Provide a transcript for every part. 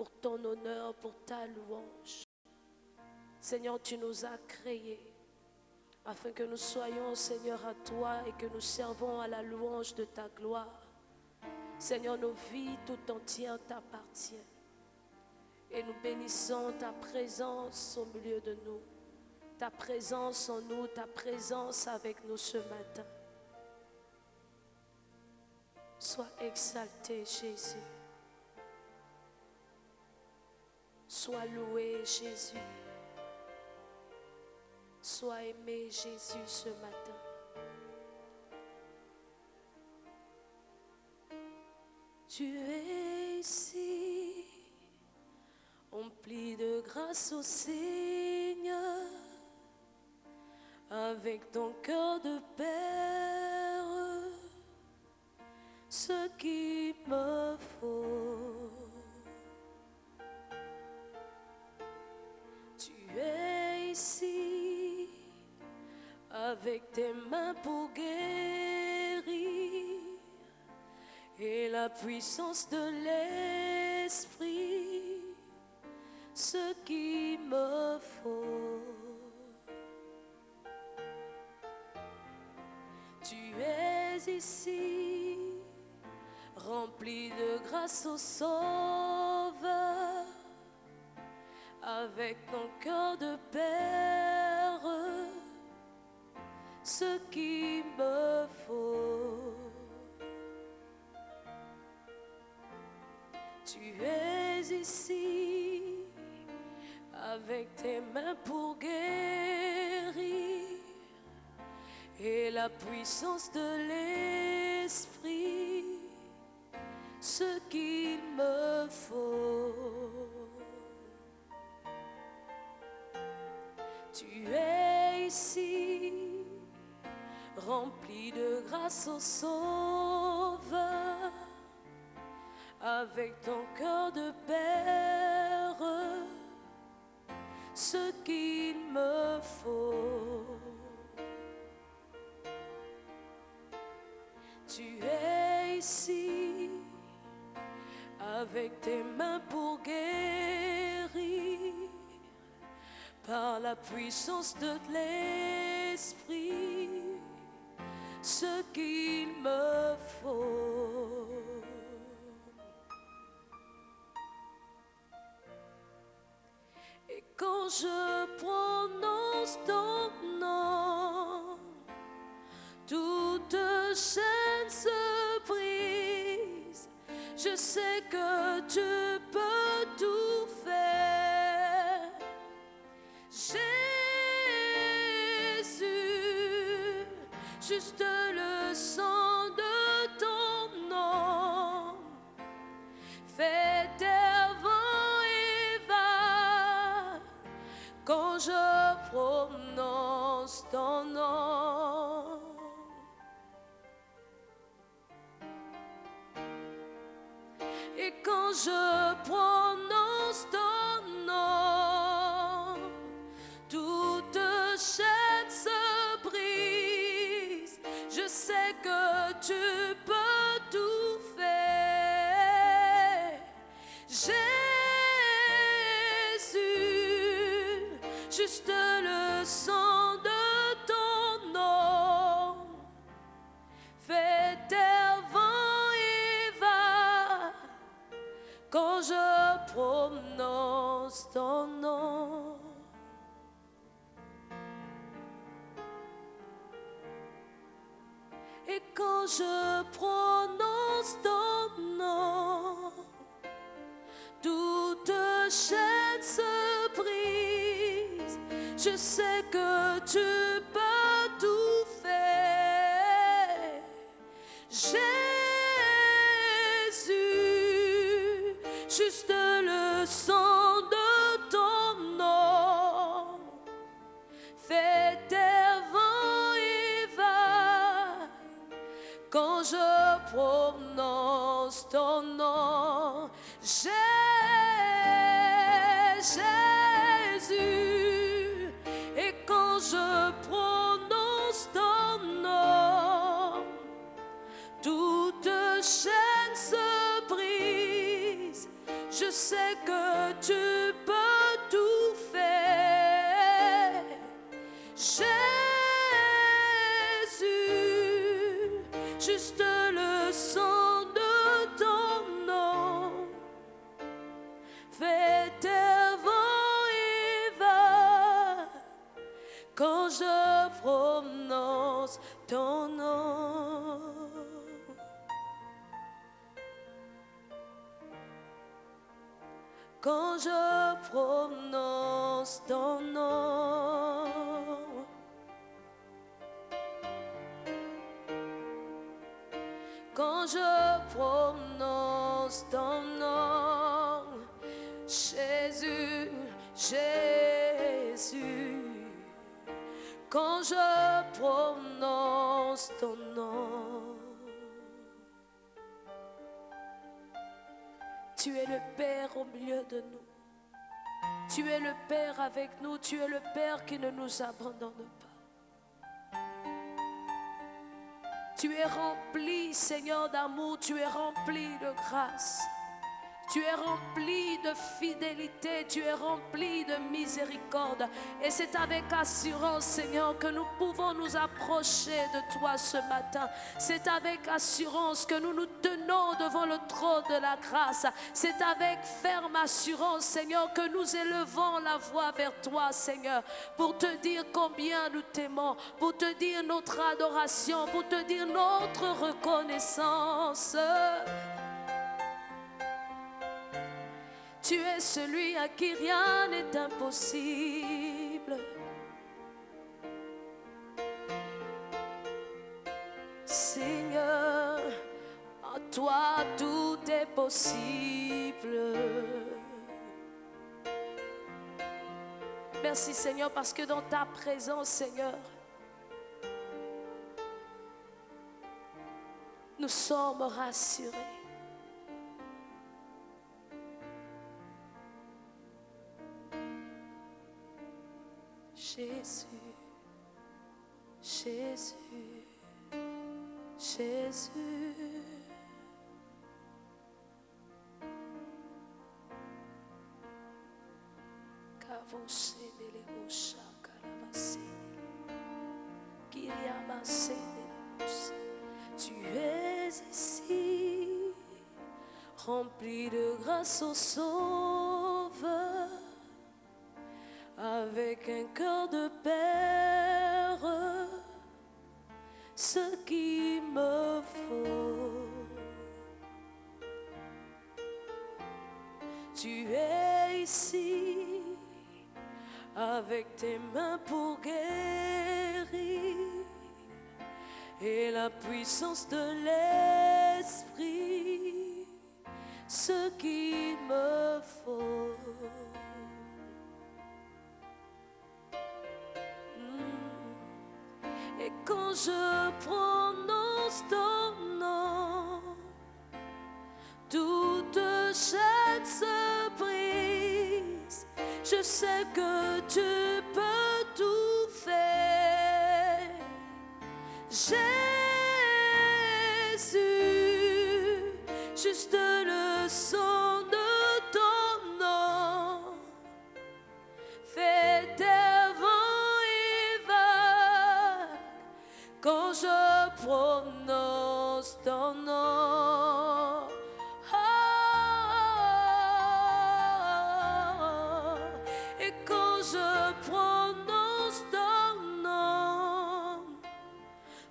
pour ton honneur, pour ta louange. Seigneur, tu nous as créés afin que nous soyons, Seigneur, à toi et que nous servons à la louange de ta gloire. Seigneur, nos vies tout entières t'appartiennent. Et nous bénissons ta présence au milieu de nous. Ta présence en nous, ta présence avec nous ce matin. Sois exalté, Jésus. Sois loué, Jésus. Sois aimé, Jésus, ce matin. Tu es ici, empli de grâce au Seigneur, avec ton cœur de Père, ce qu'il me faut. Tu es ici, avec tes mains pour guérir, et la puissance de l'Esprit, ce qu'il me faut. Tu es ici, rempli de grâce au Sauveur, avec ton cœur de Père, ce qu'il me faut. Tu es ici, avec tes mains pour guérir, et la puissance de l'Esprit, ce qu'il me faut. Tu es ici, rempli de grâce au Sauveur, avec ton cœur de Père, ce qu'il me faut. Tu es ici, avec tes mains pour guérir, par la puissance de l'Esprit, ce qu'il me faut. Et quand je prononce ton nom, toute chaîne se brise. Je sais que tu peux tout faire, Jésus. Juste le sang de ton nom fait taire vent et vagues quand je prononce ton nom. Et quand je prononce ton nom, toute chaîne se brise. Je sais que tu peux tout faire, Jésus. Juste le sang de ton nom fait taire vent et vagues quand je prononce ton nom. Et quand je prononce ton nom, toute chaîne se brise. Je sais que tu peux tout faire, Jésus. Juste le sang de ton nom fait taire vent et vagues quand je prononce ton nom, Jésus. Et quand je prononce ton nom, toute chaîne se brise. Je sais que tu peux tout faire. Jésus, juste le sang de ton nom fait tes vents et va quand je prononce ton nom. Quand je prononce ton nom, quand je prononce ton nom, Jésus, Jésus, quand je prononce ton nom. Tu es le Père au milieu de nous. Tu es le Père avec nous. Tu es le Père qui ne nous abandonne pas. Tu es rempli, Seigneur, d'amour. Tu es rempli de grâce. Tu es rempli de fidélité, tu es rempli de miséricorde. Et c'est avec assurance, Seigneur, que nous pouvons nous approcher de toi ce matin. C'est avec assurance que nous nous tenons devant le trône de la grâce. C'est avec ferme assurance, Seigneur, que nous élevons la voix vers toi, Seigneur, pour te dire combien nous t'aimons, pour te dire notre adoration, pour te dire notre reconnaissance. Tu es celui à qui rien n'est impossible. Seigneur, à toi tout est possible. Merci Seigneur parce que dans ta présence, Seigneur, nous sommes rassurés. Jésus, Jésus, Jésus. Tu es ici, rempli de grâce au Sauveur. Avec un cœur de père, ce qu'il me faut. Tu es ici, avec tes mains pour guérir, et la puissance de l'Esprit, ce qu'il me faut. Et quand je prononce ton nom, toute chaîne se brise. Je sais que tu peux tout faire. Jésus, juste le sang de ton nom fait tes vents et vagues quand je prononce ton nom. Et quand je prononce ton nom,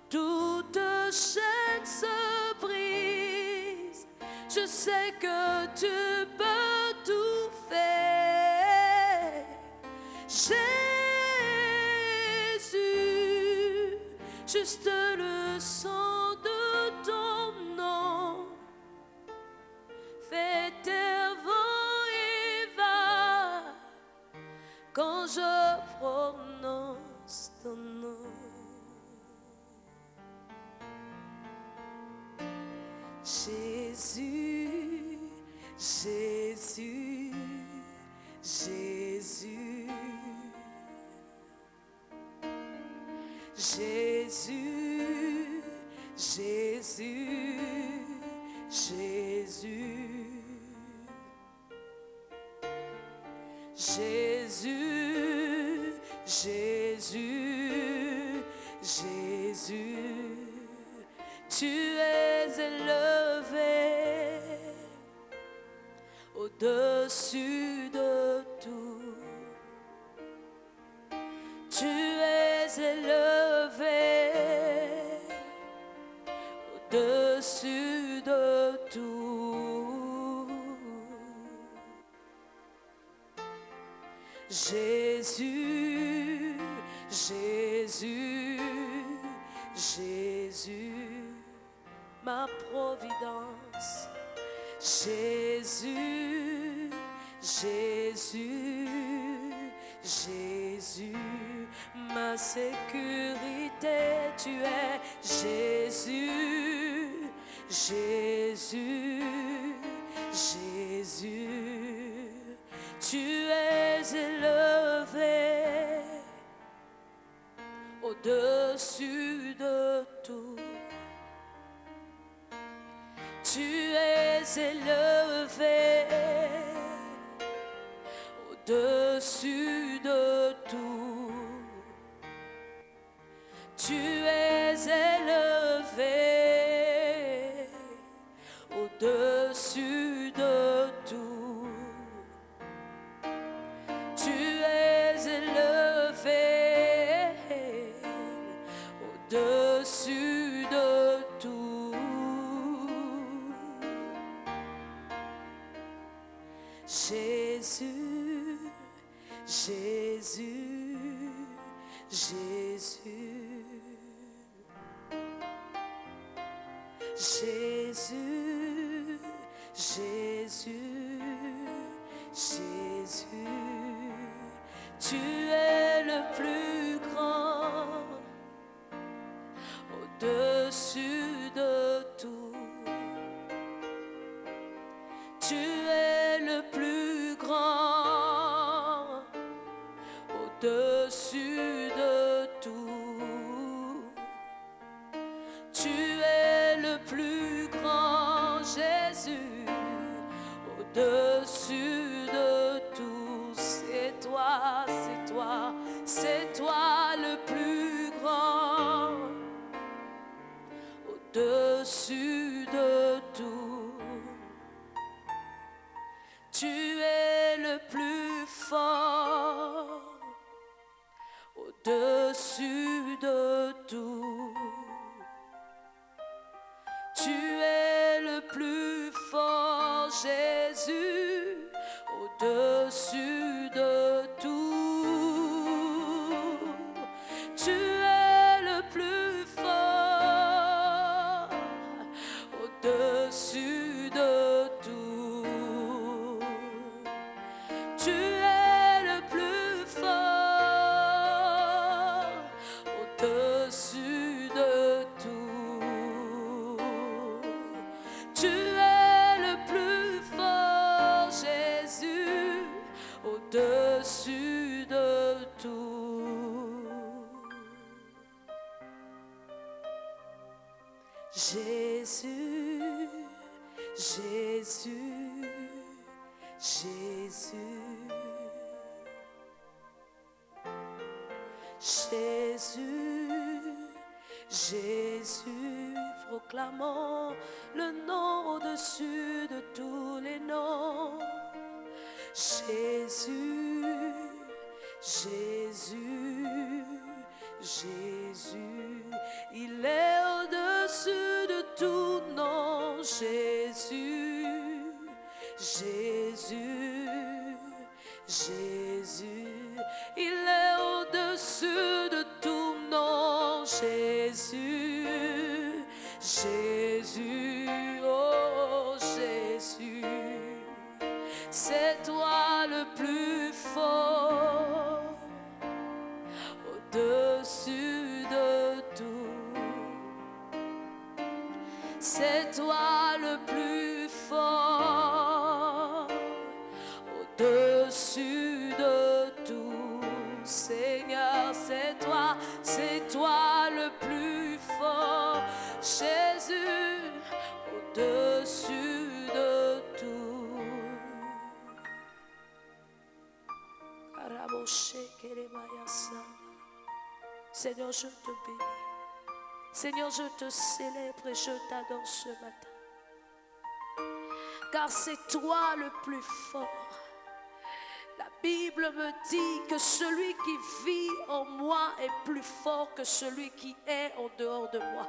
toute chaîne se brise. Je sais que tu peux tout faire. Jésus, juste le sang de ton nom fait tes vents et va quand je prononce ton nom. Jésus, Jésus, Jésus, Jésus, Jésus, Jésus, Jésus, Jésus, tu es élevé au-dessus de tout. Tu es élevé au-dessus de tout. Jésus, Jésus, Jésus, ma providence. Jésus, Jésus, Jésus, ma sécurité. Tu es Jésus, Jésus, Jésus, tu es élevé au-dessus de tout. Tu es élevé au-dessus de tout. Tu es élevé au-dessus de tout. Tu es élevé au-dessus de tout. Jésus, Jésus, Jésus, Jésus, Jésus, Jésus, tu es le plus grand au-dessus de tout. Tu es le plus grand au-dessus de tout. Tu es le plus grand, Jésus, au-dessus de tout. C'est toi, c'est toi, c'est toi le plus grand au-dessus de tout. Tu es le plus fort au-dessus de tout. Tu es le plus fort, Jésus, au-dessus de tout. Tu es le plus fort au-dessus de tout. Tu es le plus fort au-dessus de tout. Tu es le plus fort, Jésus, au-dessus de tout. Jésus, Jésus, Jésus, Jésus, Jésus, proclamons le nom au-dessus de tous les noms. Jésus, Jésus, Jésus, il est au-dessus de tout nom. Jésus, Jésus, Jésus, il est au-dessus de tout nom. Jésus, Jésus, oh Jésus, c'est toi le plus fort au-dessus de tout. C'est toi le plus fort au-dessus de tout. Seigneur, c'est toi le plus fort. Jésus, au-dessus de tout. Karaboshe kerebaya. Seigneur, je te bénis. Seigneur, je te célèbre et je t'adore ce matin. Car c'est toi le plus fort. La Bible me dit que celui qui vit en moi est plus fort que celui qui est en dehors de moi.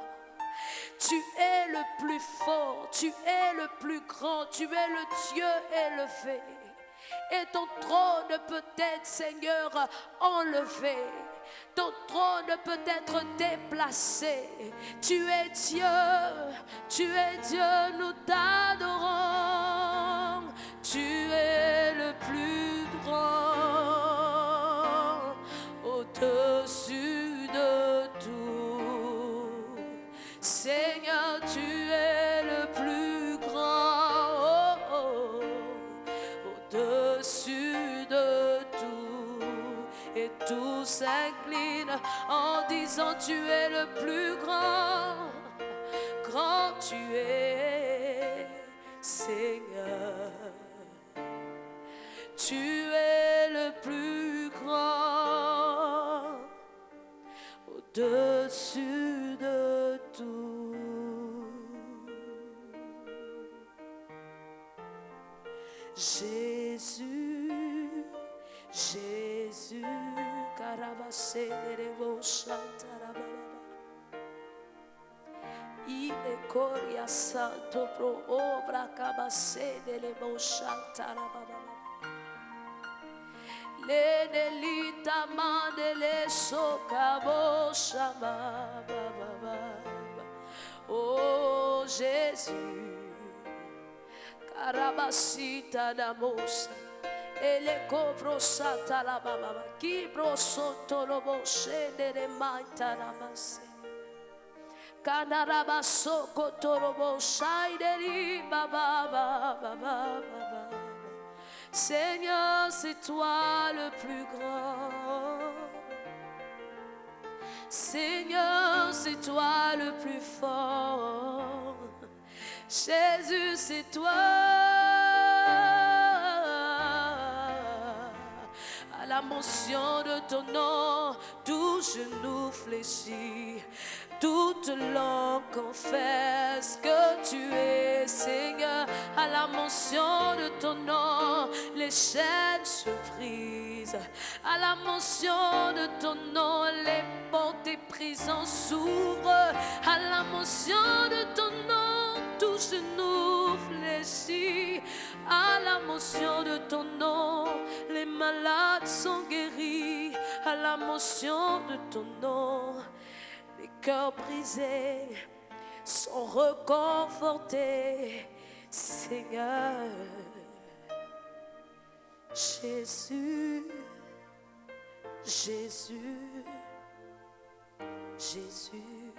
Tu es le plus fort, tu es le plus grand, tu es le Dieu élevé. Et ton trône peut être, Seigneur, enlevé. Ton trône peut être déplacé. Tu es Dieu, nous t'adorons. Tu es le plus grand, au-dessus de tout. Seigneur, tu es le plus grand, au-dessus de tout. Et tout s'incline en disant tu es le plus grand, grand tu es, Seigneur. Tu es le plus grand, au-dessus de tout. Jésus, Jésus, Karabase Nerebo Shantarababa. Ile Koria Santo Pro Obra Kabase Nerebo Shantarababa. Le Nelita Mandele Sokabo Shama Baba. Oh Jésus, Karabasita Namosa. Ele cobro sata la baba, kibro soto lobo shende le manta la masse. Kanaraba soko torobo shaideri baba baba baba. Seigneur, c'est toi le plus grand. Seigneur, c'est toi le plus fort. Jésus, c'est toi. À la mention de ton nom, tout genou fléchit, toute langue confesse que tu es Seigneur. À la mention de ton nom, les chaînes se brisent. À la mention de ton nom, les portes des prisons s'ouvrent. À la mention de ton nom, tout genou fléchit. À la mention de ton nom, les malades sont guéris. À la mention de ton nom, les cœurs brisés sont reconfortés. Seigneur, Jésus, Jésus, Jésus,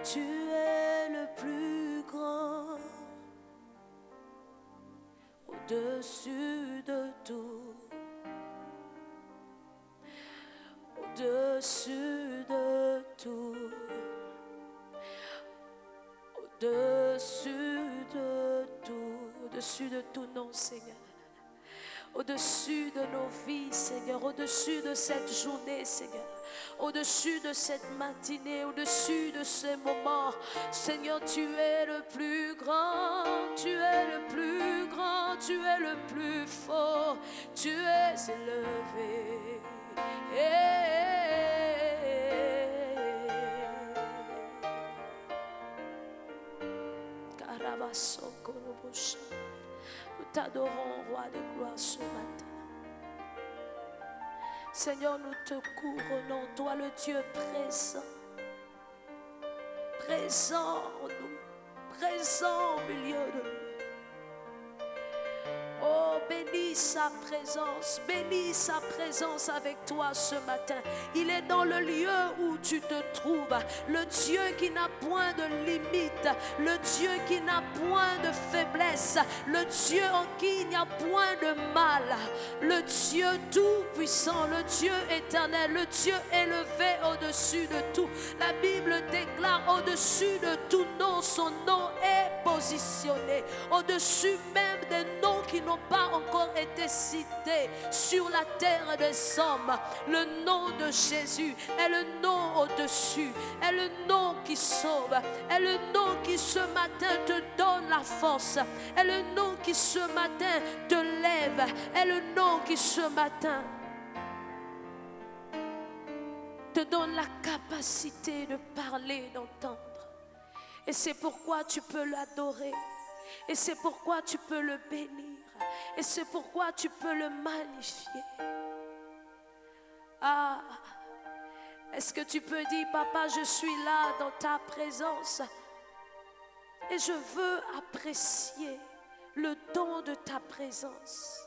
tu es le plus grand, au-dessus de tout, au-dessus de tout, au-dessus de tout, au-dessus de tout nom, Seigneur. Au-dessus de nos vies, Seigneur, au-dessus de cette journée, Seigneur, au-dessus de cette matinée, au-dessus de ces moments, Seigneur, tu es le plus grand, tu es le plus grand, tu es le plus fort, tu es élevé. Nous t'adorons, roi de gloire, ce matin. Seigneur, nous te couronnons, toi le Dieu présent, présent en nous, présent au milieu de nous. Oh, bénis sa présence avec toi ce matin. Il est dans le lieu où tu te trouves. Le Dieu qui n'a point de limite, le Dieu qui n'a point de faiblesse, le Dieu en qui il n'y a point de mal, le Dieu tout-puissant, le Dieu éternel, le Dieu élevé au-dessus de tout. La Bible déclare au-dessus de tout nom, son nom est posé positionné au-dessus même des noms qui n'ont pas encore été cités sur la terre des hommes. Le nom de Jésus est le nom au-dessus, est le nom qui sauve, est le nom qui ce matin te donne la force, est le nom qui ce matin te lève, est le nom qui ce matin te donne la capacité de parler, d'entendre. Et c'est pourquoi tu peux l'adorer. Et c'est pourquoi tu peux le bénir. Et c'est pourquoi tu peux le magnifier. Ah, est-ce que tu peux dire, papa, je suis là dans ta présence et je veux apprécier le don de ta présence.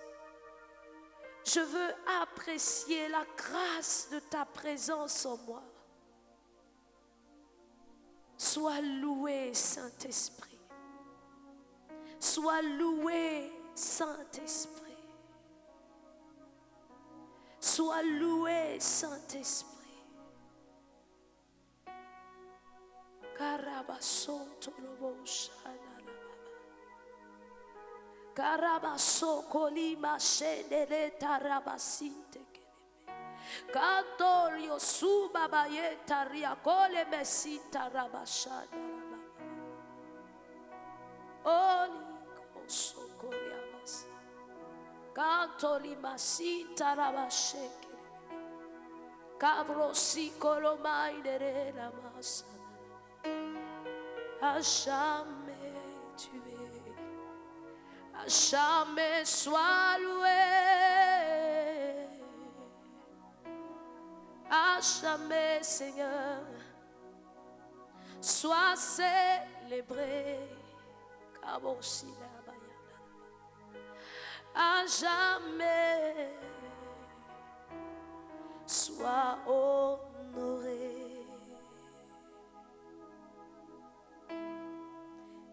Je veux apprécier la grâce de ta présence en moi. Sois loué, Saint-Esprit. Sois loué, Saint-Esprit. Sois loué, Saint-Esprit. Karabaso tolobo shana. Karabaso kolima shendele tarabasinte keleme. Kantorio subabaye taria kole mesita rabashana. Oli koso koriabas. Kantoli masita rabasheke. Kabrosi kolomai dere la masa. À jamais tu es, à jamais sois loué, à jamais Seigneur, sois célébré, à jamais sois honoré.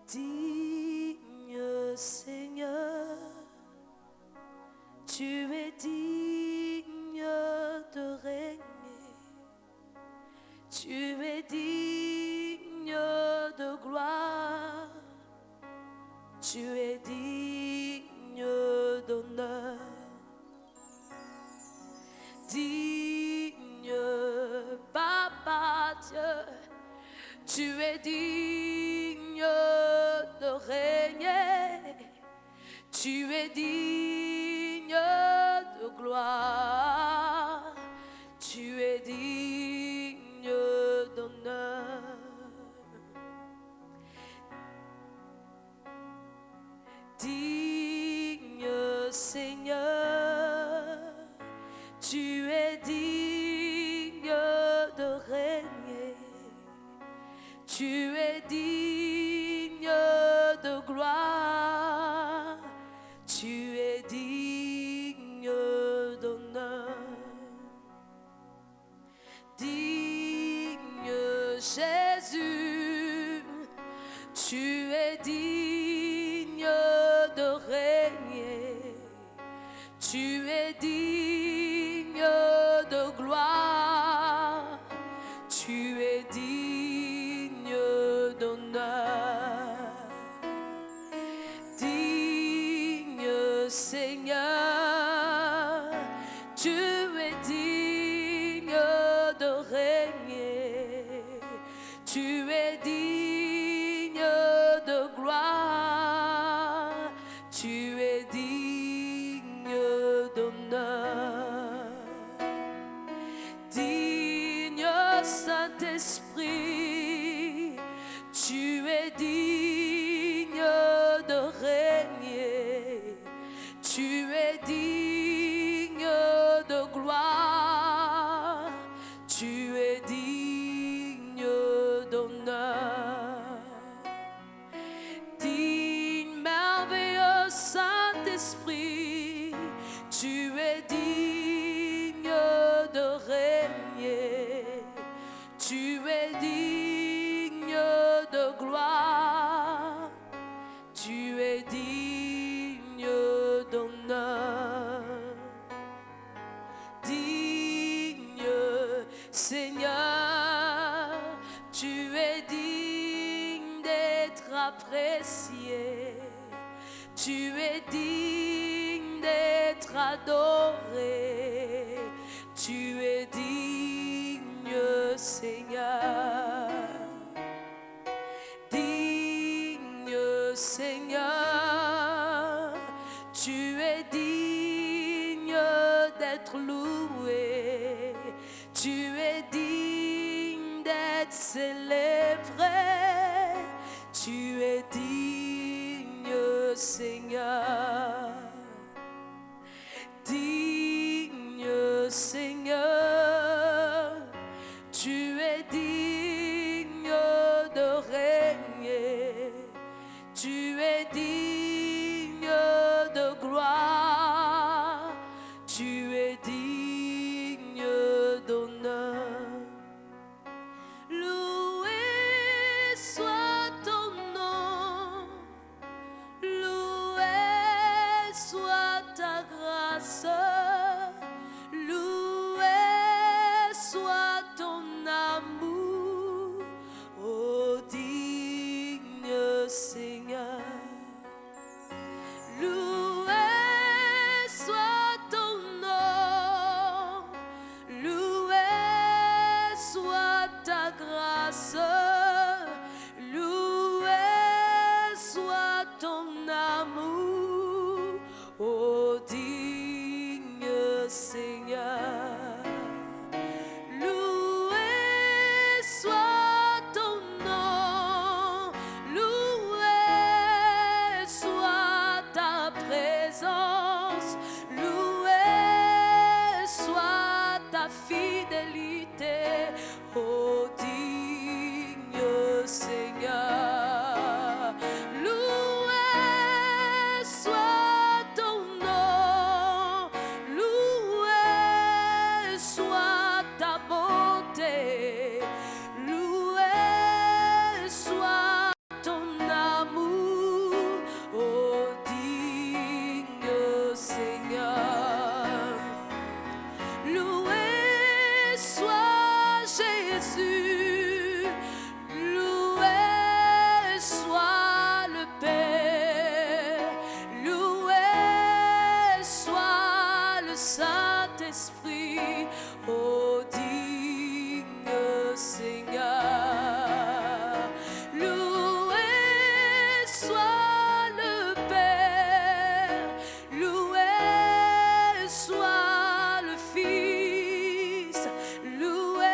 Digne Seigneur, tu es digne de régner, tu es digne de gloire, tu es digne d'honneur, digne Papa Dieu, tu es digne de régner, tu es digne de gloire, tu es digne d'honneur. Digne Seigneur, tu es digne de régner, tu es digne de gloire, tu es digne d'honneur. Digne Jésus, tu es digne de régner, tu es digne de gloire, tu es digne d'honneur. Digne Seigneur, tu es digne de régner, tu es digne de gloire, tu es digne d'honneur. Digne Saint-Esprit, tu es digne de régner, tu apprécié, tu es digne d'être adoré, tu es digne, Seigneur, digne, Seigneur, tu es digne d'être loué, tu es digne d'être célébré, tu es digne, Seigneur, digne, Seigneur, tu es digne de régner, tu es digne de gloire, tu es digne d'honneur. Loué soit ton nom, loué soit ta grâce, loué soit ton amour, ô digne Seigneur. Loué soit ton nom, loué soit ta grâce, loué soit ton amour, ô digne Seigneur. Loué soit ton nom, loué soit ta présence, loué soit ta fidélité, ô digne Seigneur. Loué soit ton nom, loué soit ta bonté, loué soit ton amour, ô digne Seigneur. Loué soit Jésus, loué soit le Père, loué soit le Saint-Esprit, ô digne Seigneur. Loué soit le Père, loué soit le Fils, loué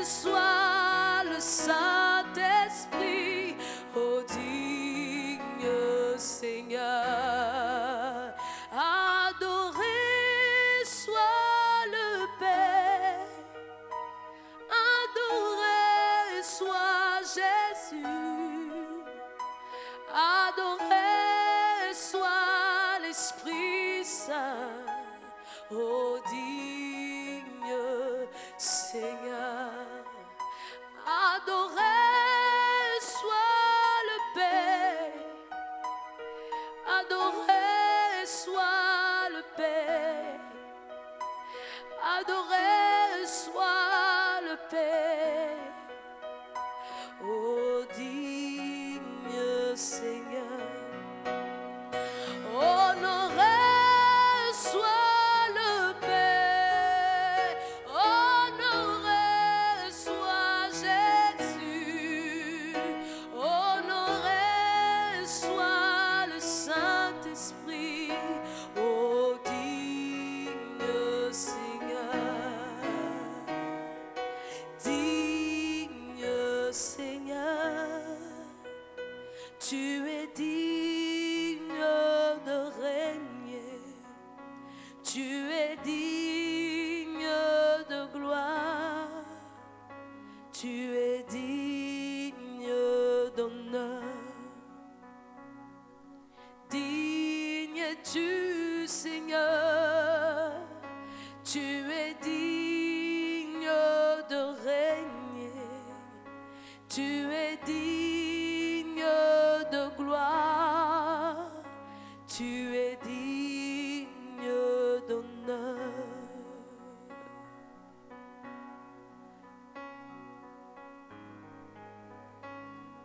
soit le Saint-Esprit, ô digne Seigneur. Adoré soit le Père, adoré soit Jésus, adoré soit l'Esprit Saint, ô digne Seigneur. Adoré soit le Père, adoré soit le Père, adoré soit le Père, ô digne Seigneur. Honoré soit le Père, honoré soit Jésus, honoré soit le Saint-Esprit, ô digne Seigneur, digne Seigneur, tu es digne de régner, tu es digne de gloire, tu es digne d'honneur. Digne es-tu, Seigneur, tu es digne de régner, tu es digne de gloire, tu es digne d'honneur.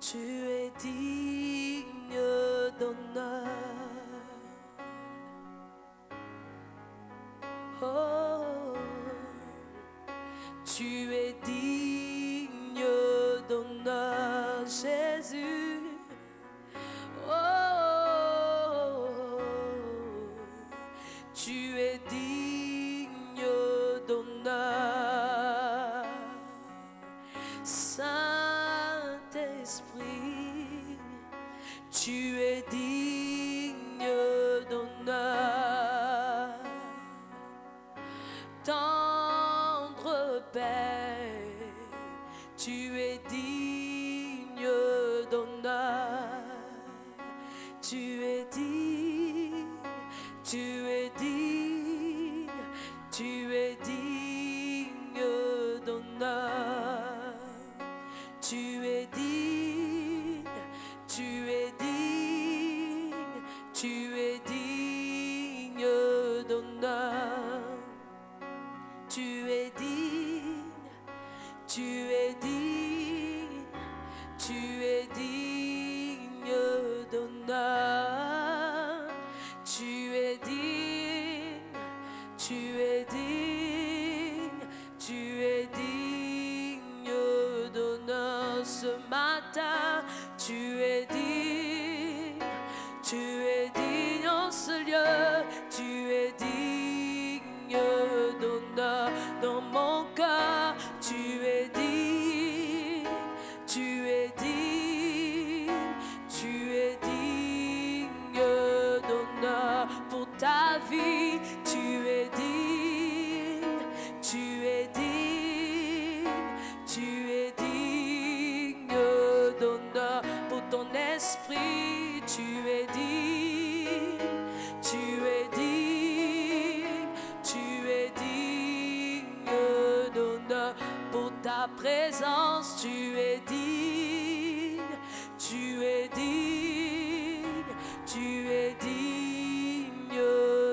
Tu es digne d'honneur. Oh, tu es digne d'honneur, Jésus. Oh, tu es digne d'honneur. Saint-Esprit, tu es digne d'honneur. Tendre Père, tu es digne d'honneur. Tu es digne, tu es digne, tu es digne d'honneur. Tu es digne, tu es digne, tu es digne d'honneur. Tu es digne, tu es digne, tu es digne d'honneur. Tu es digne, tu es digne, tu es digne d'honneur. Ce matin, tu es digne, tu es digne en ce lieu, tu es digne d'honneur. Dans mon cœur, tu es digne, tu es digne, tu es digne d'honneur. Pour ta vie, tu es digne, tu es digne, tu es digne d'honneur. Pour ton esprit, tu es digne, tu es digne, tu es digne d'honneur. Pour ta présence, tu es digne, tu es digne, tu es digne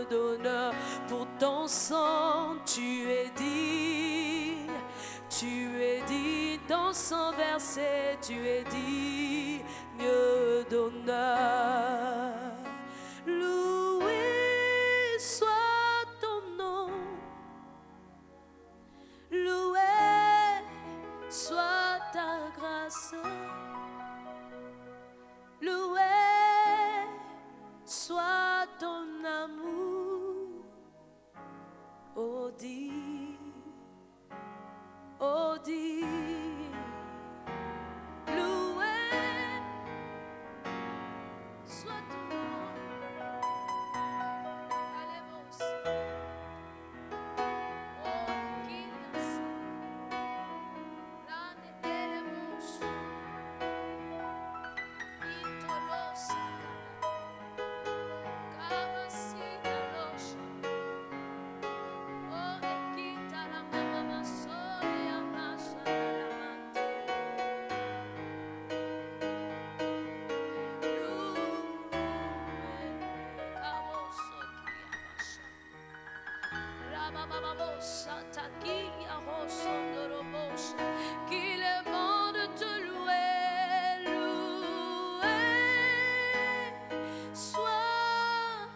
d'honneur. Pour ton sang, tu es digne, tu es digne. Dans son verset, tu es digne d'honneur. Loué soit ton nom, loué soit ta grâce, loué soit ton amour. Oh dis, oh dis, loué soit ton nom. Alléluia. Oh, qu'il l'année des monstres, Itolosa, Kamasi, Kalosh, oh, Ekita, la mama, Sole, Amasha, la mante, Kaboso, Kiamasha, Rabababosa, Takia, Rosondorobosha, qu'il est bon de te louer, louer soit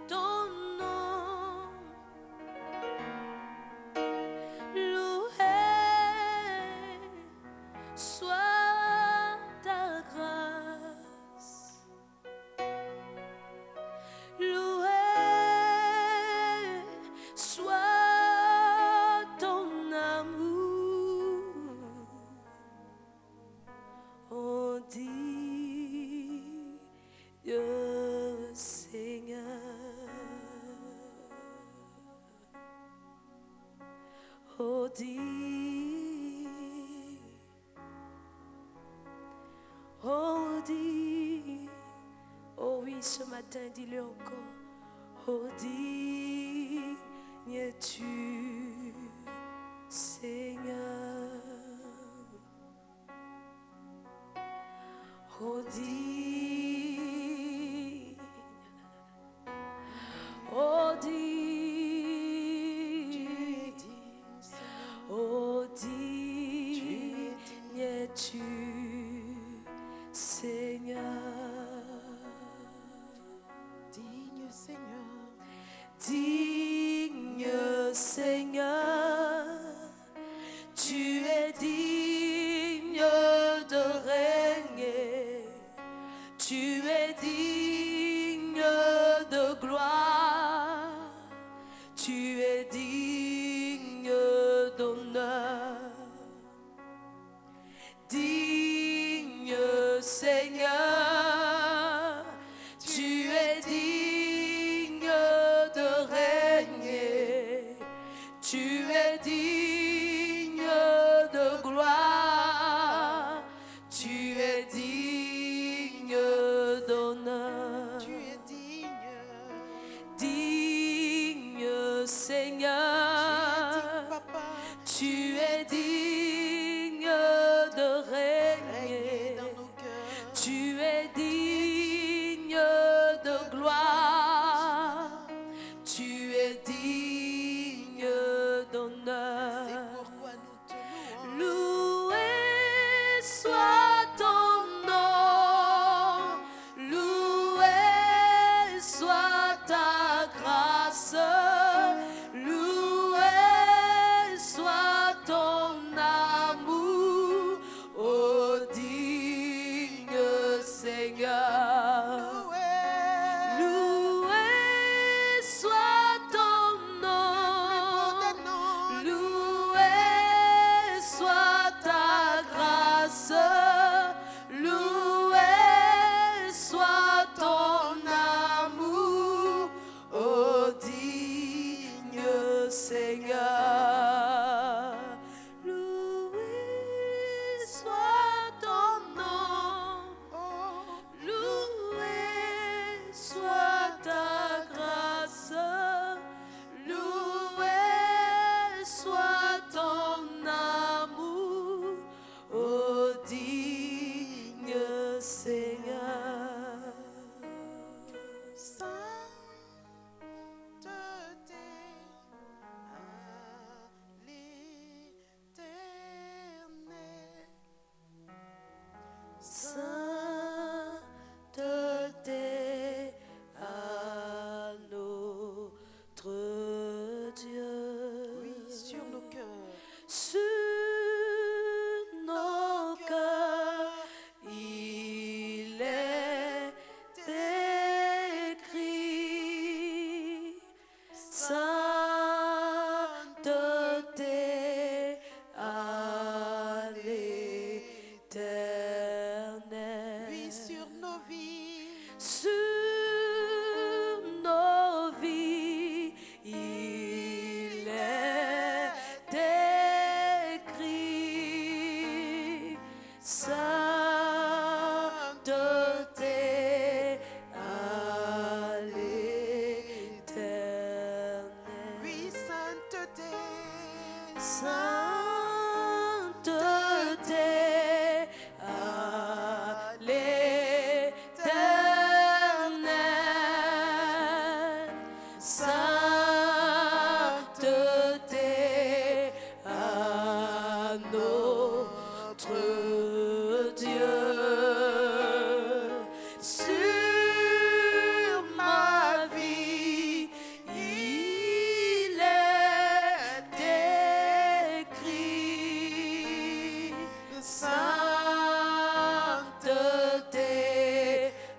ton nom, louer soit ta grâce, louer soit ton amour. On dit Dieu Seigneur, oh dis, oh dis, oh oui, ce matin dis-le encore, oh dignes-tu Seigneur, oh digne, oh digne, oh dignes-tu Seigneur. Seigneur, tu es digne de régner, tu es digne de gloire, tu es digne d'honneur. Digne Seigneur, tu es digne de régner, tu es digne de gloire, tu es digne d'honneur. Tu es digne. Digne Seigneur, Papa. tu es digne de régner, Dans nos cœurs. tu es digne de gloire, tu es digne d'honneur. C'est pourquoi nous te louons. Loué soit ton nom, loué soit ta grâce, loué soit ton amour, ô digne Seigneur. Loué soit ton nom, loué soit ta grâce, loué soit ton amour, ô digne Seigneur. Loué soit ton nom, loué soit ta grâce, loué soit ton amour, ô digne Seigneur. Sainteté à l'éternel. Sainteté à notre Dieu. Oui, sur nos cœurs. Sur nos cœurs, il est écrit sainteté à l'éternel. Oui, sur nos vies. Sur nos vies, il est écrit sainteté à l'éternel. Oui, sainteté. Sainteté à l'éternel. Sainteté à notre Dieu. Sur ma vie, il est écrit sainteté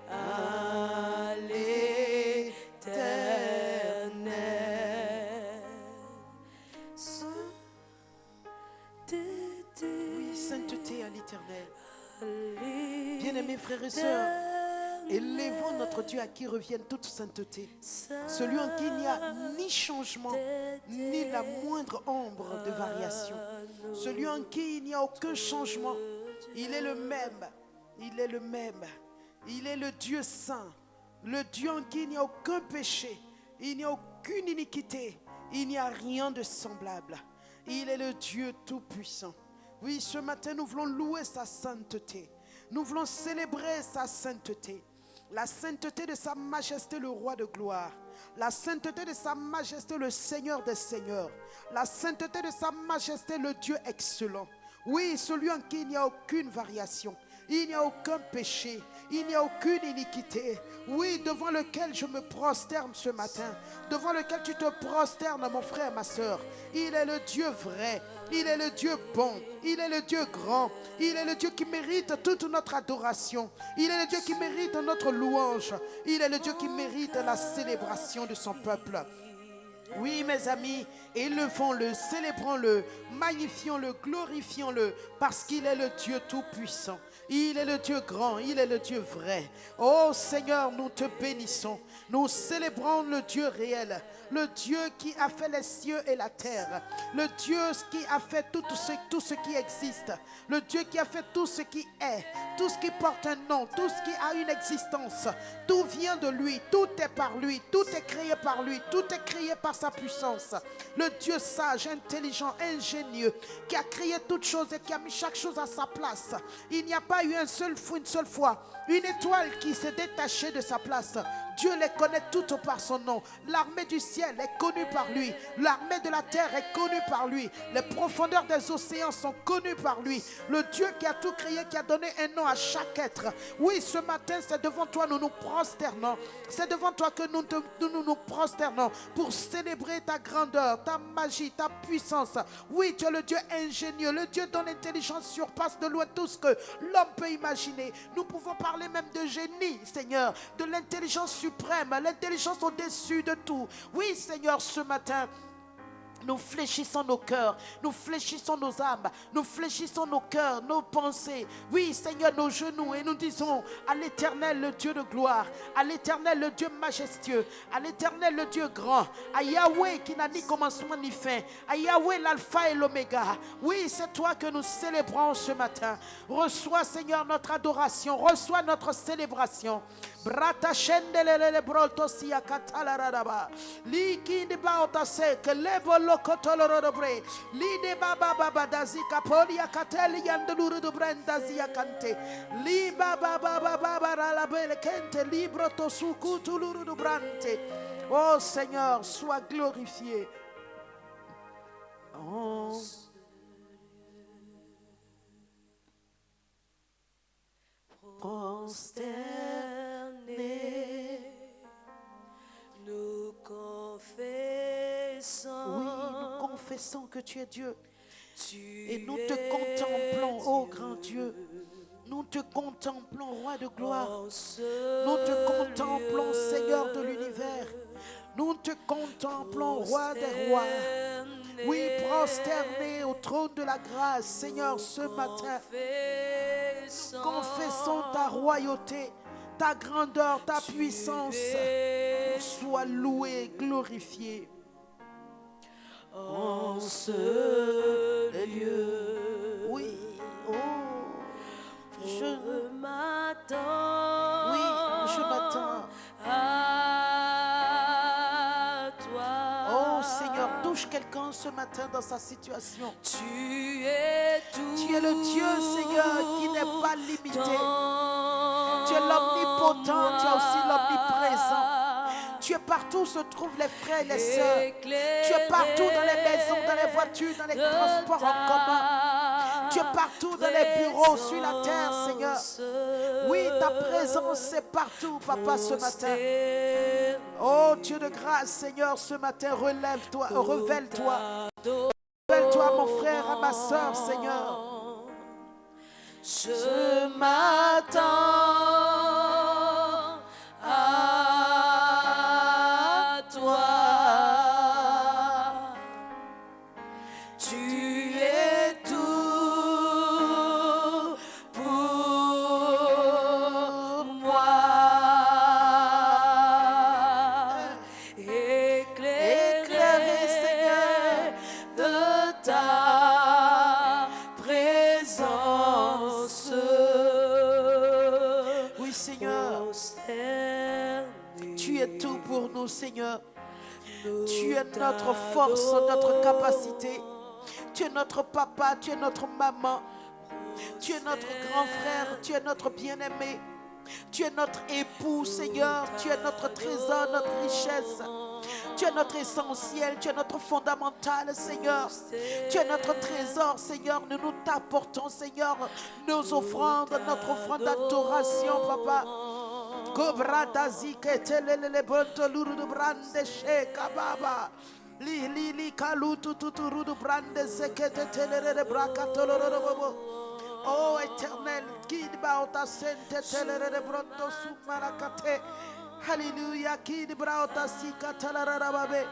à l'éternel. Oui, sainteté à l'éternel. Bien-aimés Bien-aimés frères et sœurs, élevons notre Dieu à qui revienne toute sainteté. Celui en qui il n'y a ni changement, ni la moindre ombre de variation. Celui en qui il n'y a aucun changement. Il est le même. Il est le même. Il est le Dieu saint. Le Dieu en qui il n'y a aucun péché. Il n'y a aucune iniquité. Il n'y a rien de semblable. Il est le Dieu tout-puissant. Oui, ce matin, nous voulons louer sa sainteté. Nous voulons célébrer sa sainteté. La sainteté de sa majesté, le roi de gloire. La sainteté de sa majesté, le Seigneur des seigneurs. La sainteté de sa majesté, le Dieu excellent. Oui, celui en qui il n'y a aucune variation. Il n'y a aucun péché. Il n'y a aucune iniquité. Oui, devant lequel je me prosterne ce matin. Devant lequel tu te prosternes, mon frère, ma soeur. Il est le Dieu vrai. Il est le Dieu bon. Il est le Dieu grand. Il est le Dieu qui mérite toute notre adoration. Il est le Dieu qui mérite notre louange. Il est le Dieu qui mérite la célébration de son peuple. Oui, mes amis, élevons-le, célébrons-le, magnifions-le, glorifions-le, parce qu'il est le Dieu tout-puissant. Il est le Dieu grand, il est le Dieu vrai. Oh Seigneur, nous te bénissons. Nous célébrons le Dieu réel, le Dieu qui a fait les cieux et la terre, le Dieu qui a fait tout ce qui existe, le Dieu qui a fait tout ce qui est, tout ce qui porte un nom, tout ce qui a une existence. Tout vient de lui, tout est par lui, tout est créé par lui, tout est créé par sa puissance. Le Dieu sage, intelligent, ingénieux, qui a créé toutes choses et qui a mis chaque chose à sa place. Il n'y a pas eu une seule fois une étoile qui s'est détachée de sa place. Dieu les connaît toutes par son nom. L'armée du ciel est connue par lui. L'armée de la terre est connue par lui. Les profondeurs des océans sont connues par lui. Le Dieu qui a tout créé, qui a donné un nom à chaque être. Oui, ce matin, c'est devant toi nous nous prosternons. C'est devant toi que nous prosternons pour célébrer ta grandeur, ta magie, ta puissance. Oui, tu es le Dieu ingénieux, le Dieu dont l'intelligence surpasse de loin tout ce que l'homme peut imaginer. Nous pouvons parler même de génie, Seigneur, de l'intelligence suprême, l'intelligence au-dessus de tout. Oui, Seigneur, ce matin, nous fléchissons nos cœurs, nous fléchissons nos âmes, nous fléchissons nos cœurs, nos pensées. Oui, Seigneur, nos genoux, et nous disons à l'Éternel, le Dieu de gloire, à l'Éternel, le Dieu majestueux, à l'Éternel, le Dieu grand, à Yahweh qui n'a ni commencement ni fin, à Yahweh l'alpha et l'oméga. Oui, c'est toi que nous célébrons ce matin. Reçois, Seigneur, notre adoration, reçois notre célébration. Brata shendelele broto siya katalaraba. Liki de baota se que levo lokotolorobre. Li de baba baba dazi kapolia kateli yanduluru de brenda zia kante. Li baba baba baba la belle kente libro to suku tuluru de brante. Oh Seigneur, sois glorifié. Oh. Prosternés, nous confessons. Oui, nous confessons que tu es Dieu. Et nous te contemplons, ô grand Dieu. Nous te contemplons, roi de gloire. Nous te contemplons, Seigneur de l'univers. Nous te contemplons, roi des rois. Oui, prosterné au trône de la grâce, Seigneur, ce matin. Nous confessons ta royauté, ta grandeur, ta puissance. Sois loué, glorifié. En ce lieu. Oui, oh, je m'attends. Oui, je m'attends à toi. Oh Seigneur, touche quelqu'un ce matin dans sa situation. Tu es le Dieu, Seigneur, qui n'est pas limité. Tu es l'omnipotent, tu es aussi l'omniprésent. Tu es partout où se trouvent les frères et les sœurs. Tu es partout dans les maisons, dans les voitures, dans les transports en commun. Tu es partout dans les bureaux sur la terre, Seigneur. Oui, ta présence est partout, Papa, ce matin. Oh Dieu de grâce, Seigneur, ce matin, relève-toi, révèle-toi. Révèle-toi, mon frère et ma soeur, Seigneur. Je m'attends à toi. Tu es tout pour moi. Éclairé, Seigneur, de ta présence. Oui, Seigneur, tu es tout pour nous, Seigneur. Tu es notre force, notre capacité. Tu es notre papa, tu es notre maman. Tu es notre grand frère, tu es notre bien-aimé. Tu es notre époux, Seigneur. Tu es notre trésor, notre richesse. Tu es notre essentiel, tu es notre fondamental, Seigneur. Tu es notre trésor, Seigneur. Nous t'apportons, Seigneur, nos offrandes, notre offrande d'adoration, Papa. Kobrata ziketelele bonto lurudu brande sheka baba. Li kalutu tuturudu brande zekete telele brakatoloro bobo. Oh éternel, kidba ota sente telele brondo sumarakate. Alléluia, kidba ota sikatalala babe.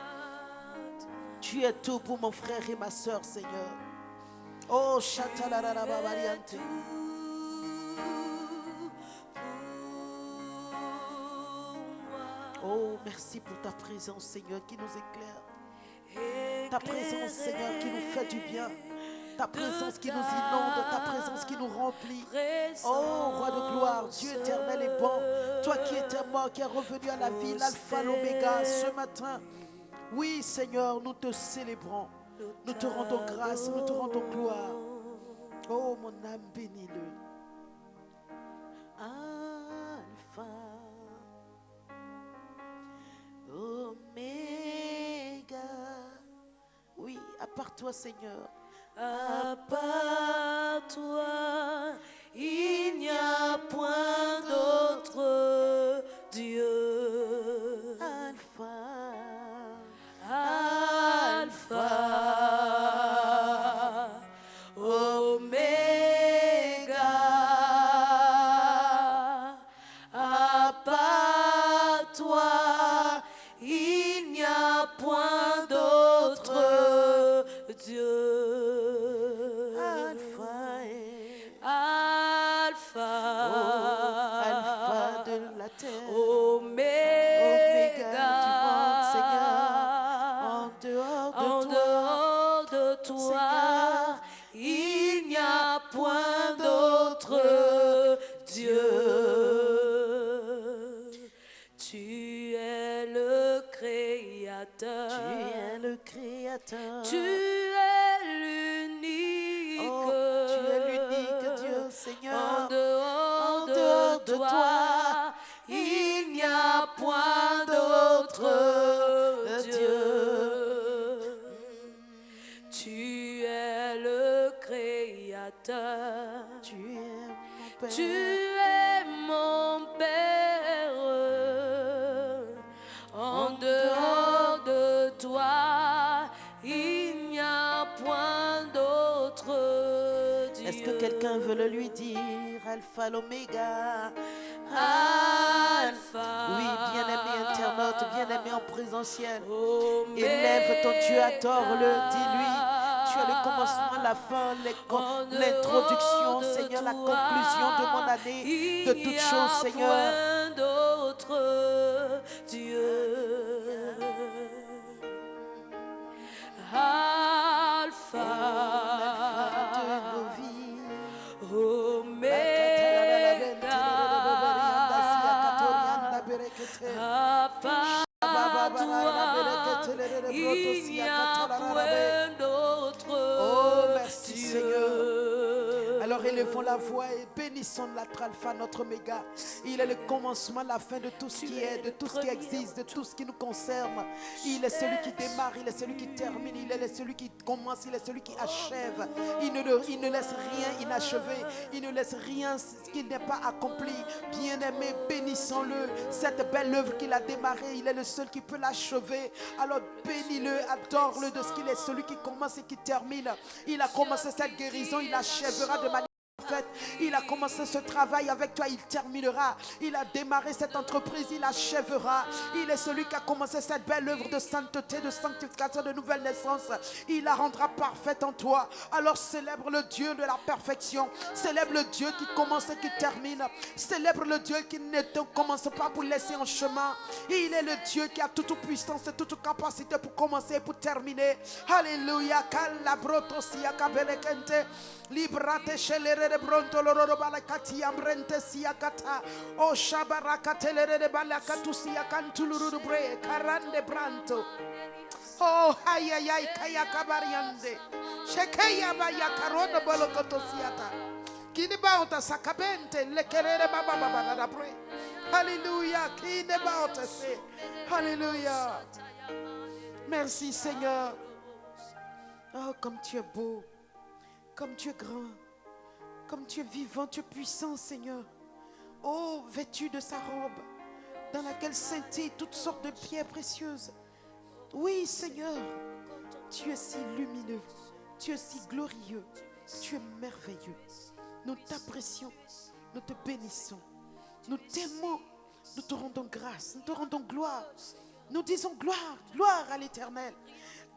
Tu es tout pour mon frère et ma soeur, Seigneur. Oh chatalala babariante. Oh, merci pour ta présence, Seigneur, qui nous éclaire. Ta présence, Seigneur, qui nous fait du bien. Ta présence qui nous inonde. Ta présence qui nous remplit. Oh, Roi de gloire, Dieu éternel et bon. Toi qui étais mort, qui es revenu à la vie, l'alpha, l'oméga, ce matin. Oui, Seigneur, nous te célébrons. Nous te rendons grâce, nous te rendons gloire. Oh, mon âme, bénis-le. Alpha. Oméga. Oui, à part toi, Seigneur. À part toi, il n'y a point d'autre Dieu. Alpha. Alpha. Oméga. À part toi, il n'y a point d'autre Dieu. Alpha. Alpha. Oh, Alpha de la terre. Oméga. Du monde, Seigneur. En dehors de toi, Seigneur, il n'y a point d'autre Dieu. Tu es le Créateur. Tu es le Créateur. Tu es l'unique. Oh, tu es l'unique Dieu, Seigneur. En dehors de toi, il n'y a point d'autre Dieu. Tu es le Créateur. Tu es mon Père. En dehors de toi, il n'y a point d'autre Dieu. Est-ce que quelqu'un veut le lui dire? Alpha, l'oméga. Alpha. Oui, bien-aimé internaute, bien-aimé en présentiel. Oméga. Élève ton Dieu, adore-le, dis-lui. Tu as le commencement, la fin, l'introduction, Seigneur, la conclusion de mon année, de toutes choses, Seigneur. Point d'autre Dieu. Alpha. L'alpha de nos vies. Oméga. À part toi, il n'y a point d'autre Oh, merci Dieu. Seigneur. Alors élevons la voix et bénissons notre alpha, notre oméga. Il est le commencement, la fin de tout ce qui est, de tout ce qui existe, de tout ce qui nous concerne. Il est celui qui démarre, il est celui qui termine, il est celui qui commence, il est celui qui achève. Il ne laisse rien inachevé, il ne laisse rien qui n'est pas accompli. Bien-aimé, bénissons-le. Cette belle œuvre qu'il a démarrée, il est le seul qui peut l'achever. Alors bénis-le, adore-le de ce qu'il est, celui qui commence et qui termine. Il a commencé cette guérison, il achèvera de manière parfaite. Il a commencé ce travail avec toi, il terminera. Il a démarré cette entreprise, il achèvera. Il est celui qui a commencé cette belle œuvre de sainteté, de sanctification, de nouvelle naissance. Il la rendra parfaite en toi. Alors célèbre le Dieu de la perfection. Célèbre le Dieu qui commence et qui termine. Célèbre le Dieu qui ne te commence pas pour laisser en chemin. Il est le Dieu qui a toute puissance et toute capacité pour commencer et pour terminer. Alléluia. Librate shelere de bronto loro balakati ambrente siakata o shabaraka telere de balakatu siakantuluru bre karande branto. Oh hayayay kaya kabariande shekeya baya karono bolokoto siata kini baota sakabente lekerere baba baba da bre. Hallelujah, kini baota se. Hallelujah. Merci Seigneur. Oh, comme tu es beau, comme tu es grand, comme tu es vivant, tu es puissant Seigneur. Oh, vêtu de sa robe, dans laquelle scintillent toutes sortes de pierres précieuses. Oui Seigneur, tu es si lumineux, tu es si glorieux, tu es merveilleux. Nous t'apprécions, nous te bénissons, nous t'aimons, nous te rendons grâce, nous te rendons gloire. Nous disons gloire, gloire à l'Éternel,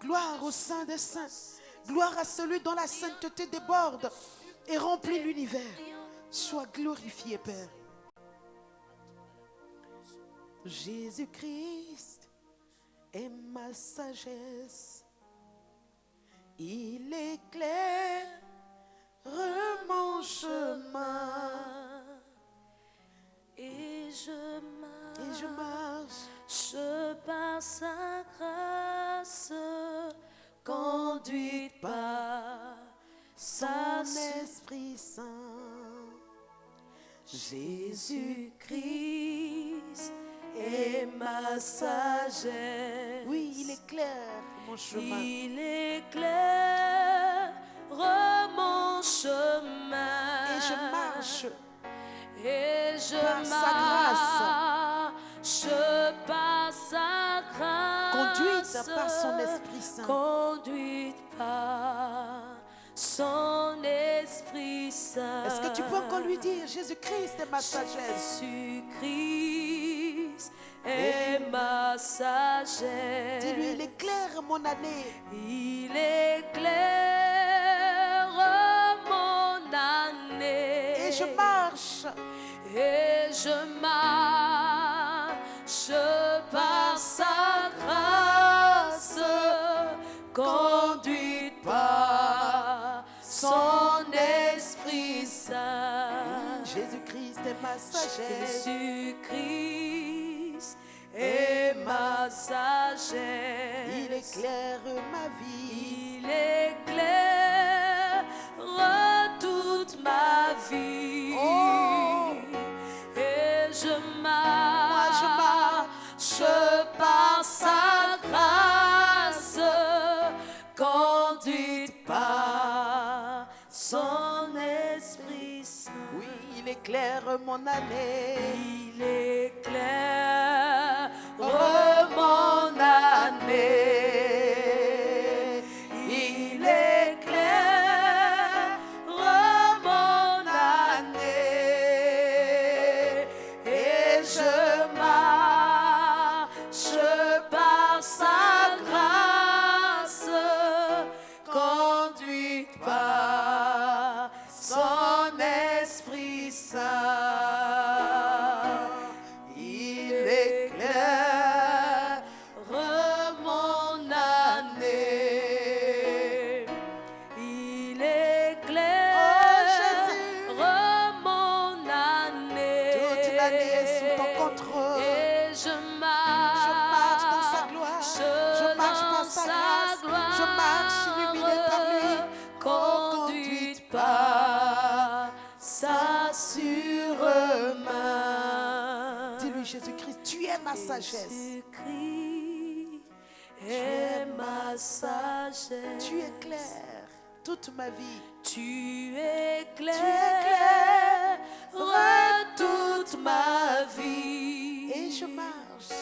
gloire au Saint des Saints, gloire à celui dont la sainteté déborde et remplit l'univers. Sois glorifié, Père. Jésus-Christ est ma sagesse, il éclaire mon chemin. Et je marche par sa grâce, conduite par son Esprit Saint. Jésus-Christ est ma sagesse. Oui, il éclaire mon chemin. Il éclaire mon chemin. Et je marche. Et je par marche sa grâce, par sa grâce, conduite par son Esprit Saint. Conduite par son Esprit Saint. Est-ce que tu peux encore lui dire, Jésus-Christ est ma sagesse? Jésus-Christ est ma sagesse. Dis-lui, il éclaire mon année. Il éclaire mon année. Et je marche. Et je marche par sa grâce, conduite par son Esprit Saint. Jésus-Christ est ma sagesse. Jésus-Christ est ma sagesse. Il éclaire ma vie. Il éclaire toute ma vie. Oh. Et je je marche par sa grâce, conduite par son Esprit Saint. Oui, il éclaire mon année. Il éclaire mon année. Il éclaire mon année. Et je marche par sa grâce, conduite par son Esprit Saint. Il éclaire mon année. Il éclaire mon année. Toute l'année est sous ton contrôle. Et je marche dans sa gloire. Je marche par sa grâce. Je marche illuminé par lui. Conduite par sa sûre main. Dis-lui, Jésus-Christ, tu es ma sagesse. Jésus-Christ est ma sagesse. Tu éclaires toute ma vie. Tu éclaires toute ma vie. Et je marche.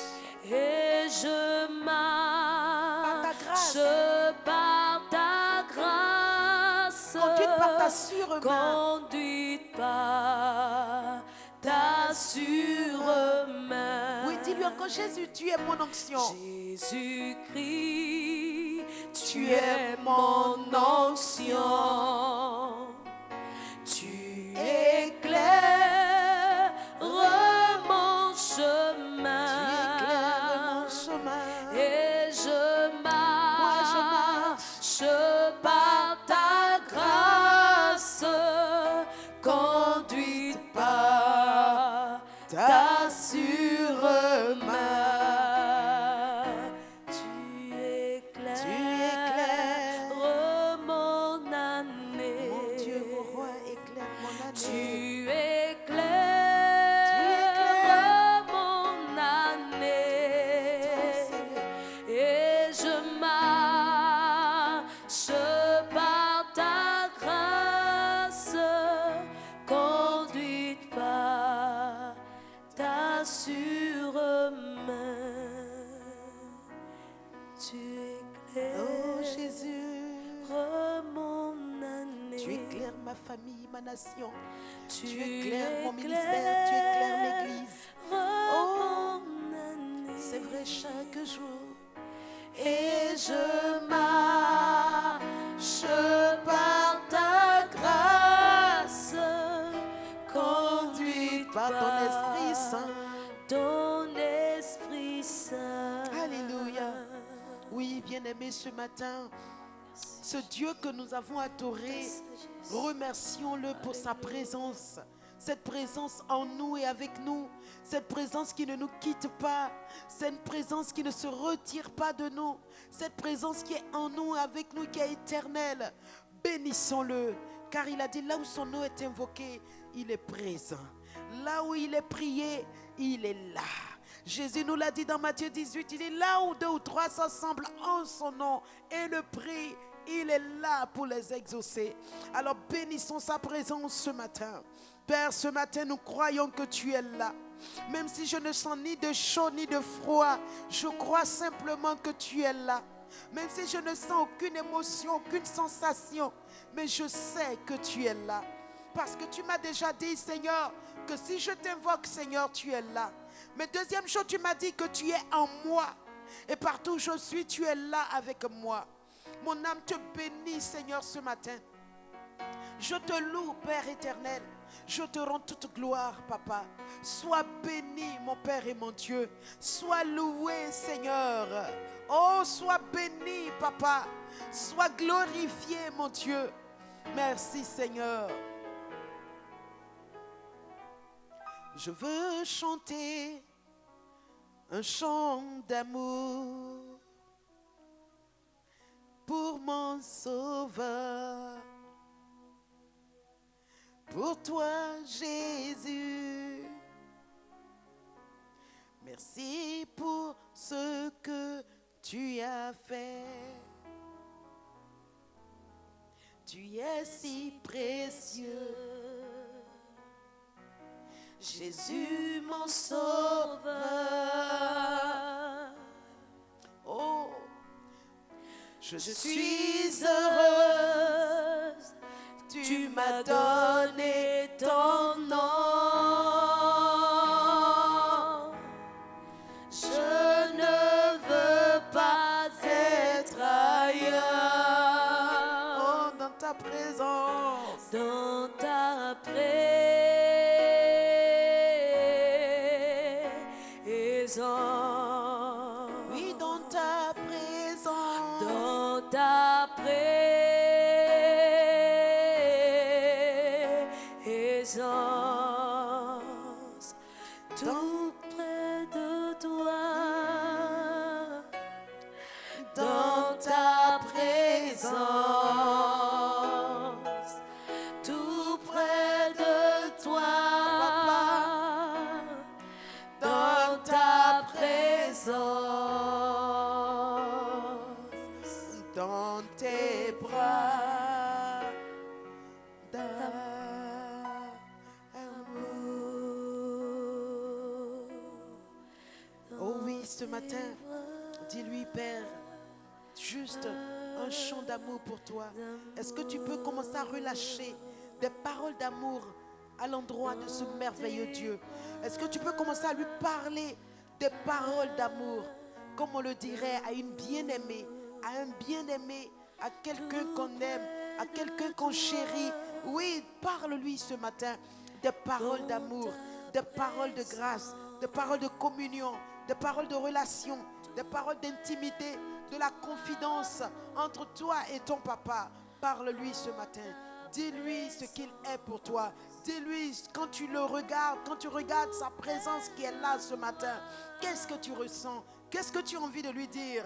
Et je marche par ta grâce, conduite par ta sûre main. conduite par ta sûre main. Oui, dis-lui encore, Jésus, tu es mon onction. Jésus-Christ, tu es mon onction. Tu éclaires mon chemin. Tu éclaires mon chemin. Et je marche par ta grâce, conduite par ta sûre main. Tu éclaires mon année. sûre main, tu éclaires Oh Jésus, mon année. tu éclaires ma famille, ma nation. Tu Tu éclaires mon ministère, tu éclaires l'Église. Oh, mon année. C'est vrai chaque jour. Et je marche par ta grâce, conduite Par ton Esprit Saint. ton Esprit Saint. Alléluia. Oui, bien-aimé, ce matin, ce Dieu que nous avons adoré, remercions-le pour sa présence. Cette présence en nous et avec nous. Cette présence qui ne nous quitte pas. Cette présence qui ne se retire pas de nous. Cette présence qui est en nous et avec nous, qui est éternelle. Bénissons-le. Car il a dit, là où son nom est invoqué, il est présent. Là où il est prié, il est là. Jésus nous l'a dit dans Matthieu 18, il est là où 2 ou 3 s'assemblent en son nom et le prient. Il est là pour les exaucer. Alors bénissons sa présence ce matin. Père, ce matin, nous croyons que tu es là. Même si je ne sens ni de chaud ni de froid, je crois simplement que tu es là. Même si je ne sens aucune émotion, aucune sensation, mais je sais que tu es là. Parce que tu m'as déjà dit, Seigneur, que si je t'invoque, Seigneur, tu es là. Mais deuxième chose, tu m'as dit que tu es en moi. Et partout où je suis, tu es là avec moi. Mon âme te bénit, Seigneur, ce matin. Je te loue, Père éternel. Je te rends toute gloire, Papa. Sois béni, mon Père et mon Dieu. Sois loué, Seigneur. Oh, sois béni, Papa. Sois glorifié, mon Dieu. Merci, Seigneur. Je veux chanter un chant d'amour pour mon Sauveur. Pour toi, Jésus, merci pour ce que tu as fait. Tu es si précieux, Jésus mon Sauveur. Oh, je suis heureuse. Tu m'as donné ton nom. Je ne veux pas être ailleurs. Oh, dans ta présence. Dans ta présence. Oui, dans ta présence. Dans ta présence. Tout près de toi, dans ta présence, tout près de toi, dans ta présence, dans tes bras d'amour. Oh oui, ce matin, dis-lui, Père, juste un chant d'amour pour toi. Est-ce que tu peux commencer à relâcher des paroles d'amour à l'endroit de ce merveilleux Dieu? Est-ce que tu peux commencer à lui parler des paroles d'amour, comme on le dirait à une bien-aimée, à un bien-aimé, à quelqu'un qu'on aime, à quelqu'un qu'on chérit? Oui, parle-lui ce matin des paroles d'amour, des paroles de grâce, des paroles de communion, des paroles de relation, des paroles d'intimité, de la confidence entre toi et ton papa. Parle-lui ce matin. Dis-lui ce qu'il est pour toi. Dis-lui quand tu le regardes, quand tu regardes sa présence qui est là ce matin. Qu'est-ce que tu ressens? Qu'est-ce que tu as envie de lui dire?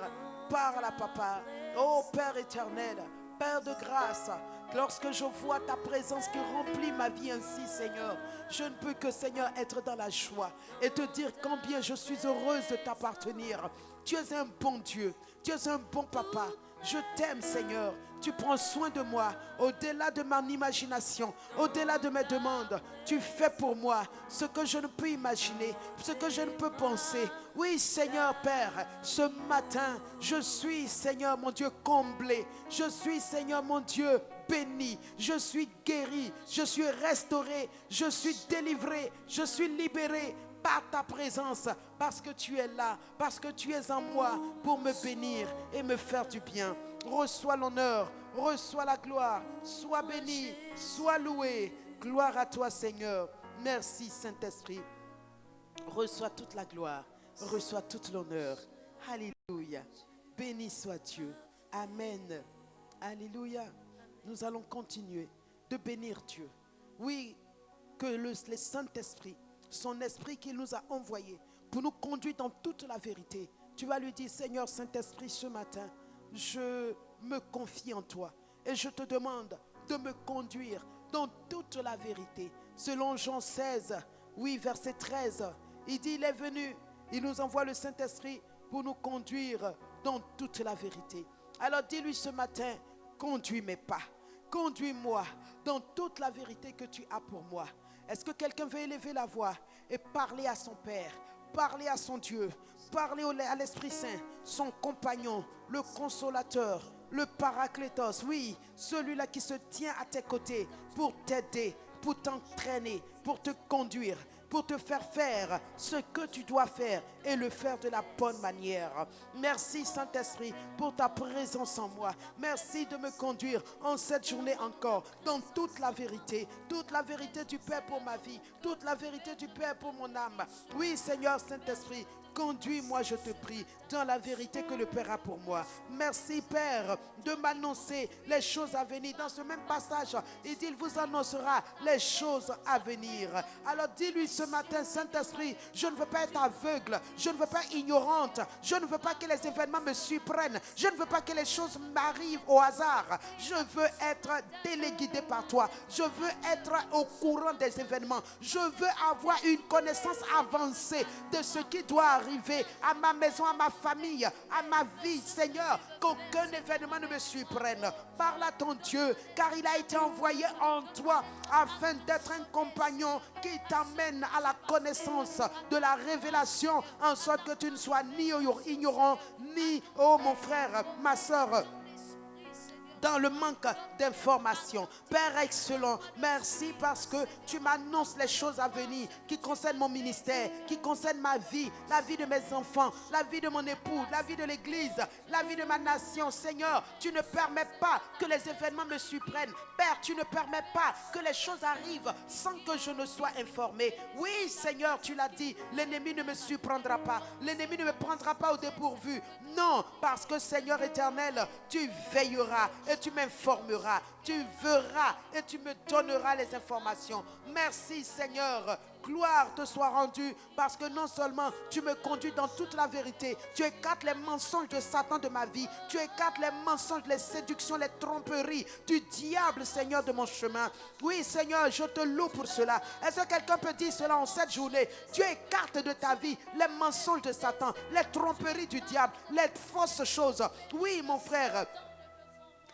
Parle à papa. Oh Père éternel, Père de grâce, Lorsque je vois ta présence qui remplit ma vie ainsi, Seigneur, je ne peux que, Seigneur, être dans la joie et te dire combien je suis heureuse de t'appartenir. Tu es un bon Dieu, tu es un bon papa. Je t'aime, Seigneur. Tu prends soin de moi, au-delà de mon imagination, au-delà de mes demandes. Tu fais pour moi ce que je ne peux imaginer, ce que je ne peux penser. Oui, Seigneur Père, ce matin, je suis, Seigneur mon Dieu, comblé. Je suis, Seigneur mon Dieu, béni. Je suis guéri, je suis restauré, je suis délivré, je suis libéré par ta présence, parce que tu es là, parce que tu es en moi pour me bénir et me faire du bien. Reçois l'honneur, reçois la gloire, sois béni, sois loué. Gloire à toi, Seigneur. Merci, Saint-Esprit. Reçois toute la gloire, reçois toute l'honneur. Alléluia. Béni soit Dieu. Amen. Alléluia. Nous allons continuer de bénir Dieu. Oui, que le Saint-Esprit, son esprit qu'il nous a envoyé pour nous conduire dans toute la vérité. Tu vas lui dire, Seigneur Saint-Esprit, ce matin, je me confie en toi et je te demande de me conduire dans toute la vérité. Selon Jean 16, oui, verset 13, il dit, il est venu, il nous envoie le Saint-Esprit pour nous conduire dans toute la vérité. Alors dis-lui ce matin, conduis mes pas, conduis-moi dans toute la vérité que tu as pour moi. Est-ce que quelqu'un veut élever la voix et parler à son Père, parler à son Dieu, parler à l'Esprit Saint, son compagnon, le consolateur, le paraclétos, oui, celui-là qui se tient à tes côtés pour t'aider, pour t'entraîner, pour te conduire, pour te faire ce que tu dois faire et le faire de la bonne manière. Merci Saint-Esprit pour ta présence en moi. Merci de me conduire en cette journée encore dans toute la vérité du Père pour ma vie, toute la vérité du Père pour mon âme. Oui Seigneur Saint-Esprit, conduis-moi, je te prie, dans la vérité que le Père a pour moi. Merci Père de m'annoncer les choses à venir. Dans ce même passage, il dit, il vous annoncera les choses à venir. Alors dis-lui ce matin, Saint-Esprit, je ne veux pas être aveugle, je ne veux pas ignorante, je ne veux pas que les événements me surprennent, je ne veux pas que les choses m'arrivent au hasard. Je veux être téléguidé par toi, je veux être au courant des événements, je veux avoir une connaissance avancée de ce qui doit arriver à ma maison, à ma famille, à ma vie, Seigneur, qu'aucun événement ne me surprenne. Parle à ton Dieu, car il a été envoyé en toi afin d'être un compagnon qui t'amène à la connaissance de la révélation, en sorte que tu ne sois ni ignorant, ni, oh mon frère, ma soeur, dans le manque d'informations. Père excellent, merci parce que tu m'annonces les choses à venir qui concernent mon ministère, qui concernent ma vie, la vie de mes enfants, la vie de mon époux, la vie de l'église, la vie de ma nation. Seigneur, tu ne permets pas que les événements me surprennent. Père, tu ne permets pas que les choses arrivent sans que je ne sois informé. Oui, Seigneur, tu l'as dit, l'ennemi ne me surprendra pas, l'ennemi ne me prendra pas au dépourvu. Non, parce que Seigneur éternel, tu veilleras et tu m'informeras, tu verras et tu me donneras les informations. Merci Seigneur, gloire te soit rendue parce que non seulement tu me conduis dans toute la vérité, tu écartes les mensonges de Satan de ma vie, tu écartes les mensonges, les séductions, les tromperies du diable, Seigneur, de mon chemin. Oui Seigneur, je te loue pour cela. Est-ce que quelqu'un peut dire cela en cette journée? Tu écartes de ta vie les mensonges de Satan, les tromperies du diable, les fausses choses. Oui mon frère,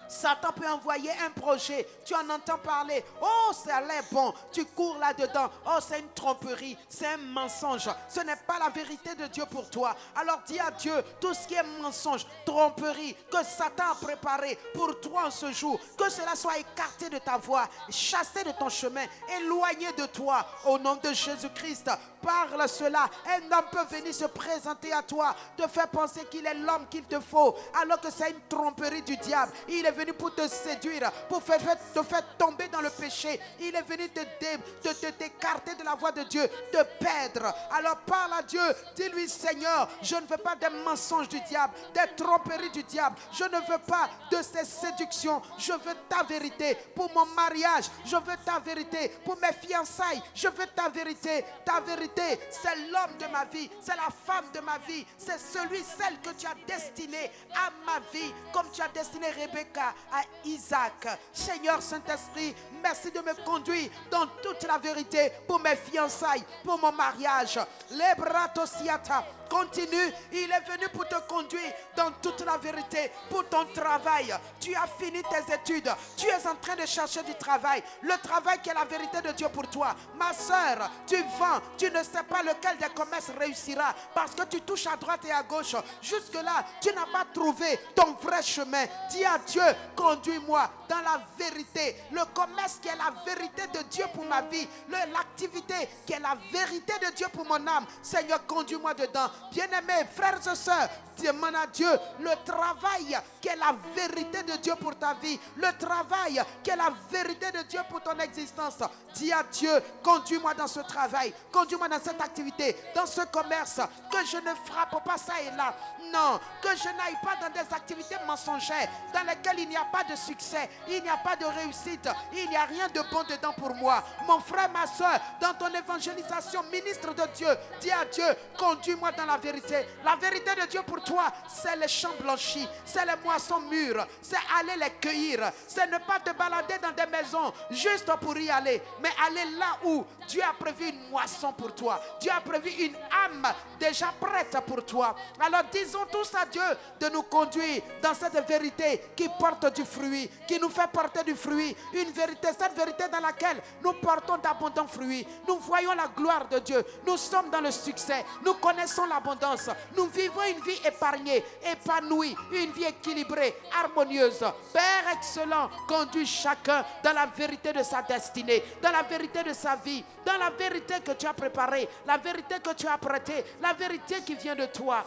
Satan peut envoyer un projet, tu en entends parler, oh ça a l'air bon, tu cours là-dedans, oh c'est une tromperie, c'est un mensonge, ce n'est pas la vérité de Dieu pour toi. Alors dis à Dieu, tout ce qui est mensonge, tromperie, que Satan a préparé pour toi en ce jour, que cela soit écarté de ta voie, chassé de ton chemin, éloigné de toi, au nom de Jésus-Christ. Parle cela, un homme peut venir se présenter à toi, te faire penser qu'il est l'homme qu'il te faut, alors que c'est une tromperie du diable. Il est venu pour te séduire, pour te faire tomber dans le péché. Il est venu t'écarter de la voie de Dieu, te perdre. Alors parle à Dieu, dis-lui Seigneur, je ne veux pas des mensonges du diable, des tromperies du diable. Je ne veux pas de ces séductions. Je veux ta vérité pour mon mariage. Je veux ta vérité pour mes fiançailles. Je veux ta vérité vérité, c'est l'homme de ma vie, c'est la femme de ma vie, c'est celle que tu as destiné à ma vie, comme tu as destiné Rebecca à Isaac. Seigneur Saint-Esprit, merci de me conduire dans toute la vérité pour mes fiançailles, pour mon mariage. Les bratosiata. Continue, il est venu pour te conduire dans toute la vérité, pour ton travail. Tu as fini tes études, tu es en train de chercher du travail, le travail qui est la vérité de Dieu pour toi. Ma soeur, tu vends, tu ne sais pas lequel des commerces réussira parce que tu touches à droite et à gauche. Jusque-là, tu n'as pas trouvé ton vrai chemin. Dis à Dieu, conduis-moi dans la vérité. Le commerce qui est la vérité de Dieu pour ma vie, l'activité qui est la vérité de Dieu pour mon âme. Seigneur, conduis-moi dedans. Bien-aimés, frères et sœurs, demande à Dieu le travail qui est la vérité de Dieu pour ta vie, le travail qui est la vérité de Dieu pour ton existence. Dis à Dieu, conduis-moi dans ce travail, conduis-moi dans cette activité, dans ce commerce, que je ne frappe pas ça et là. Non, que je n'aille pas dans des activités mensongères dans lesquelles il n'y a pas de succès, il n'y a pas de réussite, il n'y a rien de bon dedans pour moi. Mon frère, ma soeur, dans ton évangélisation, ministre de Dieu, dis à Dieu, conduis-moi dans la vérité. La vérité de Dieu pour toi, c'est les champs blanchis, c'est les moissons mûres, c'est aller les cueillir, c'est ne pas te balader dans des maisons juste pour y aller, mais aller là où Dieu a prévu une moisson pour toi. Dieu a prévu une âme déjà prête pour toi. Alors disons tous à Dieu de nous conduire dans cette vérité qui porte du fruit, qui nous fait porter du fruit. Une vérité, cette vérité dans laquelle nous portons d'abondants fruits. Nous voyons la gloire de Dieu. Nous sommes dans le succès. Nous connaissons l'abondance. Nous vivons une vie épargnée, épanouie, une vie équilibrée, harmonieuse. Père excellent, conduis chacun dans la vérité de sa destinée, dans la vérité de sa vie, dans la vérité que tu as préparée, la vérité que tu as prêtée, la vérité qui vient de toi.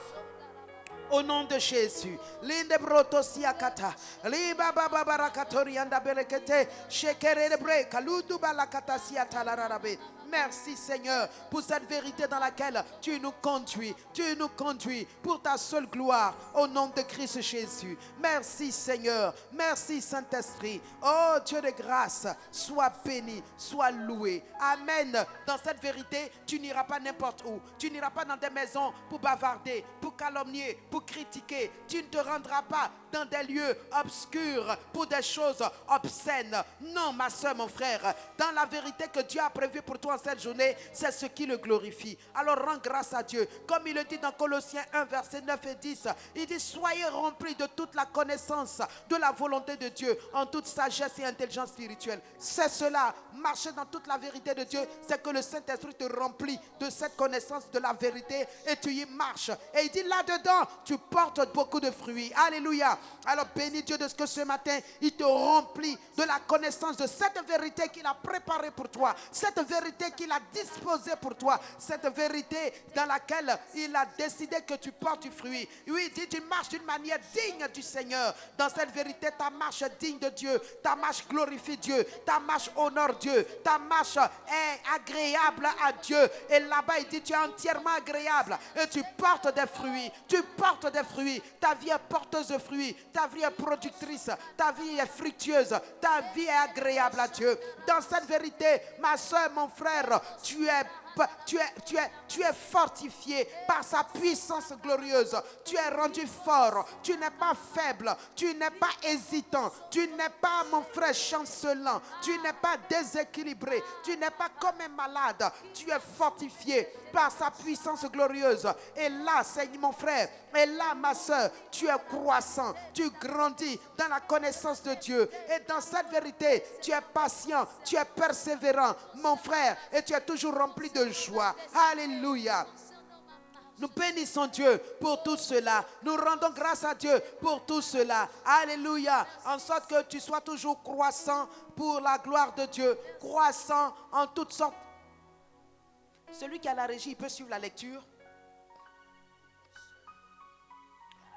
Au nom de Jésus. Linde brotosia kata. Liba baba barakatori anda belekete. Shekere bre kaludu balakatasia talararabe. Merci Seigneur pour cette vérité dans laquelle tu nous conduis pour ta seule gloire au nom de Christ Jésus. Merci Seigneur, merci Saint-Esprit. Oh Dieu de grâce, sois béni, sois loué. Amen. Dans cette vérité, tu n'iras pas n'importe où. Tu n'iras pas dans des maisons pour bavarder, pour calomnier, pour critiquer. Tu ne te rendras pas dans des lieux obscurs pour des choses obscènes. Non, ma soeur, mon frère, dans la vérité que Dieu a prévue pour toi cette journée, c'est ce qui le glorifie. Alors rends grâce à Dieu. Comme il le dit dans Colossiens 1, versets 9 et 10, il dit, soyez remplis de toute la connaissance de la volonté de Dieu, en toute sagesse et intelligence spirituelle. C'est cela, marcher dans toute la vérité de Dieu, c'est que le Saint-Esprit te remplit de cette connaissance de la vérité et tu y marches. Et il dit, là-dedans, tu portes beaucoup de fruits. Alléluia. Alors bénis Dieu de ce que ce matin, il te remplit de la connaissance de cette vérité qu'il a préparée pour toi, cette vérité qu'il a disposée pour toi, cette vérité dans laquelle il a décidé que tu portes du fruit. Oui, il dit, tu marches d'une manière digne du Seigneur. Dans cette vérité, ta marche est digne de Dieu, ta marche glorifie Dieu, ta marche honore Dieu, ta marche est agréable à Dieu. Et là-bas, il dit, tu es entièrement agréable et tu portes des fruits, tu portes des fruits. Ta vie est porteuse de fruits, ta vie est productrice, ta vie est fructueuse, ta vie est agréable à Dieu. Dans cette vérité, ma soeur, mon frère, tu es fortifié par sa puissance glorieuse. Tu es rendu fort. Tu n'es pas faible. Tu n'es pas hésitant. Tu n'es pas, mon frère, chancelant. Tu n'es pas déséquilibré. Tu n'es pas comme un malade. Tu es fortifié par sa puissance glorieuse. Et là, Seigneur, mon frère, et là, ma soeur, tu es croissant. Tu grandis dans la connaissance de Dieu. Et dans cette vérité, tu es patient. Tu es persévérant, mon frère. Et tu es toujours rempli de joie. Alléluia. Nous bénissons Dieu pour tout cela. Nous rendons grâce à Dieu pour tout cela. Alléluia. En sorte que tu sois toujours croissant pour la gloire de Dieu. Croissant en toutes sortes. Celui qui a la régie, il peut suivre la lecture.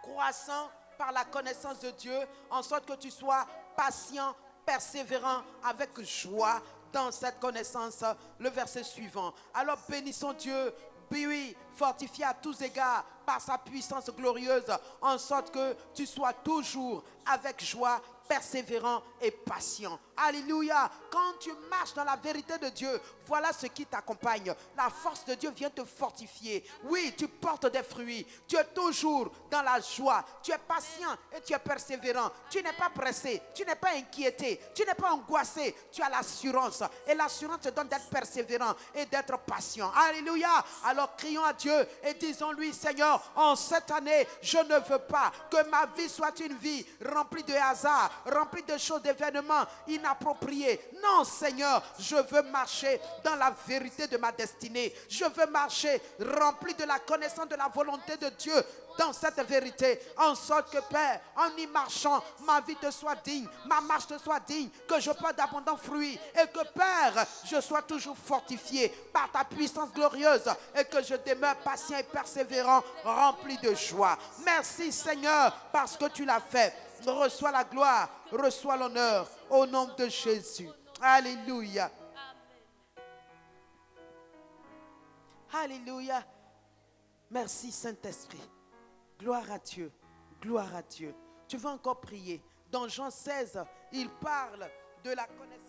Croissant par la connaissance de Dieu, en sorte que tu sois patient, persévérant, avec joie dans cette connaissance. Le verset suivant. Alors bénissons Dieu, oui, fortifié à tous égards par sa puissance glorieuse, en sorte que tu sois toujours avec joie, persévérant et patient. Alléluia. Quand tu marches dans la vérité de Dieu, voilà ce qui t'accompagne. La force de Dieu vient te fortifier. Oui, tu portes des fruits. Tu es toujours dans la joie. Tu es patient et tu es persévérant. Tu n'es pas pressé. Tu n'es pas inquiété. Tu n'es pas angoissé. Tu as l'assurance. Et l'assurance te donne d'être persévérant et d'être patient. Alléluia. Alors crions à Dieu et disons-lui, Seigneur, en cette année, je ne veux pas que ma vie soit une vie remplie de hasard, remplie de choses, d'événements inappropriés. Non, Seigneur, je veux marcher dans la vérité de ma destinée. Je veux marcher rempli de la connaissance de la volonté de Dieu dans cette vérité, en sorte que, Père, en y marchant, ma vie te soit digne, ma marche te soit digne, que je porte d'abondants fruits et que, Père, je sois toujours fortifié par ta puissance glorieuse et que je demeure patient et persévérant, rempli de joie. Merci, Seigneur, parce que tu l'as fait. Reçois la gloire, reçois l'honneur au nom de Jésus. Alléluia. Alléluia. Merci, Saint-Esprit. Gloire à Dieu. Gloire à Dieu. Tu veux encore prier. Dans Jean 16, il parle de la connaissance.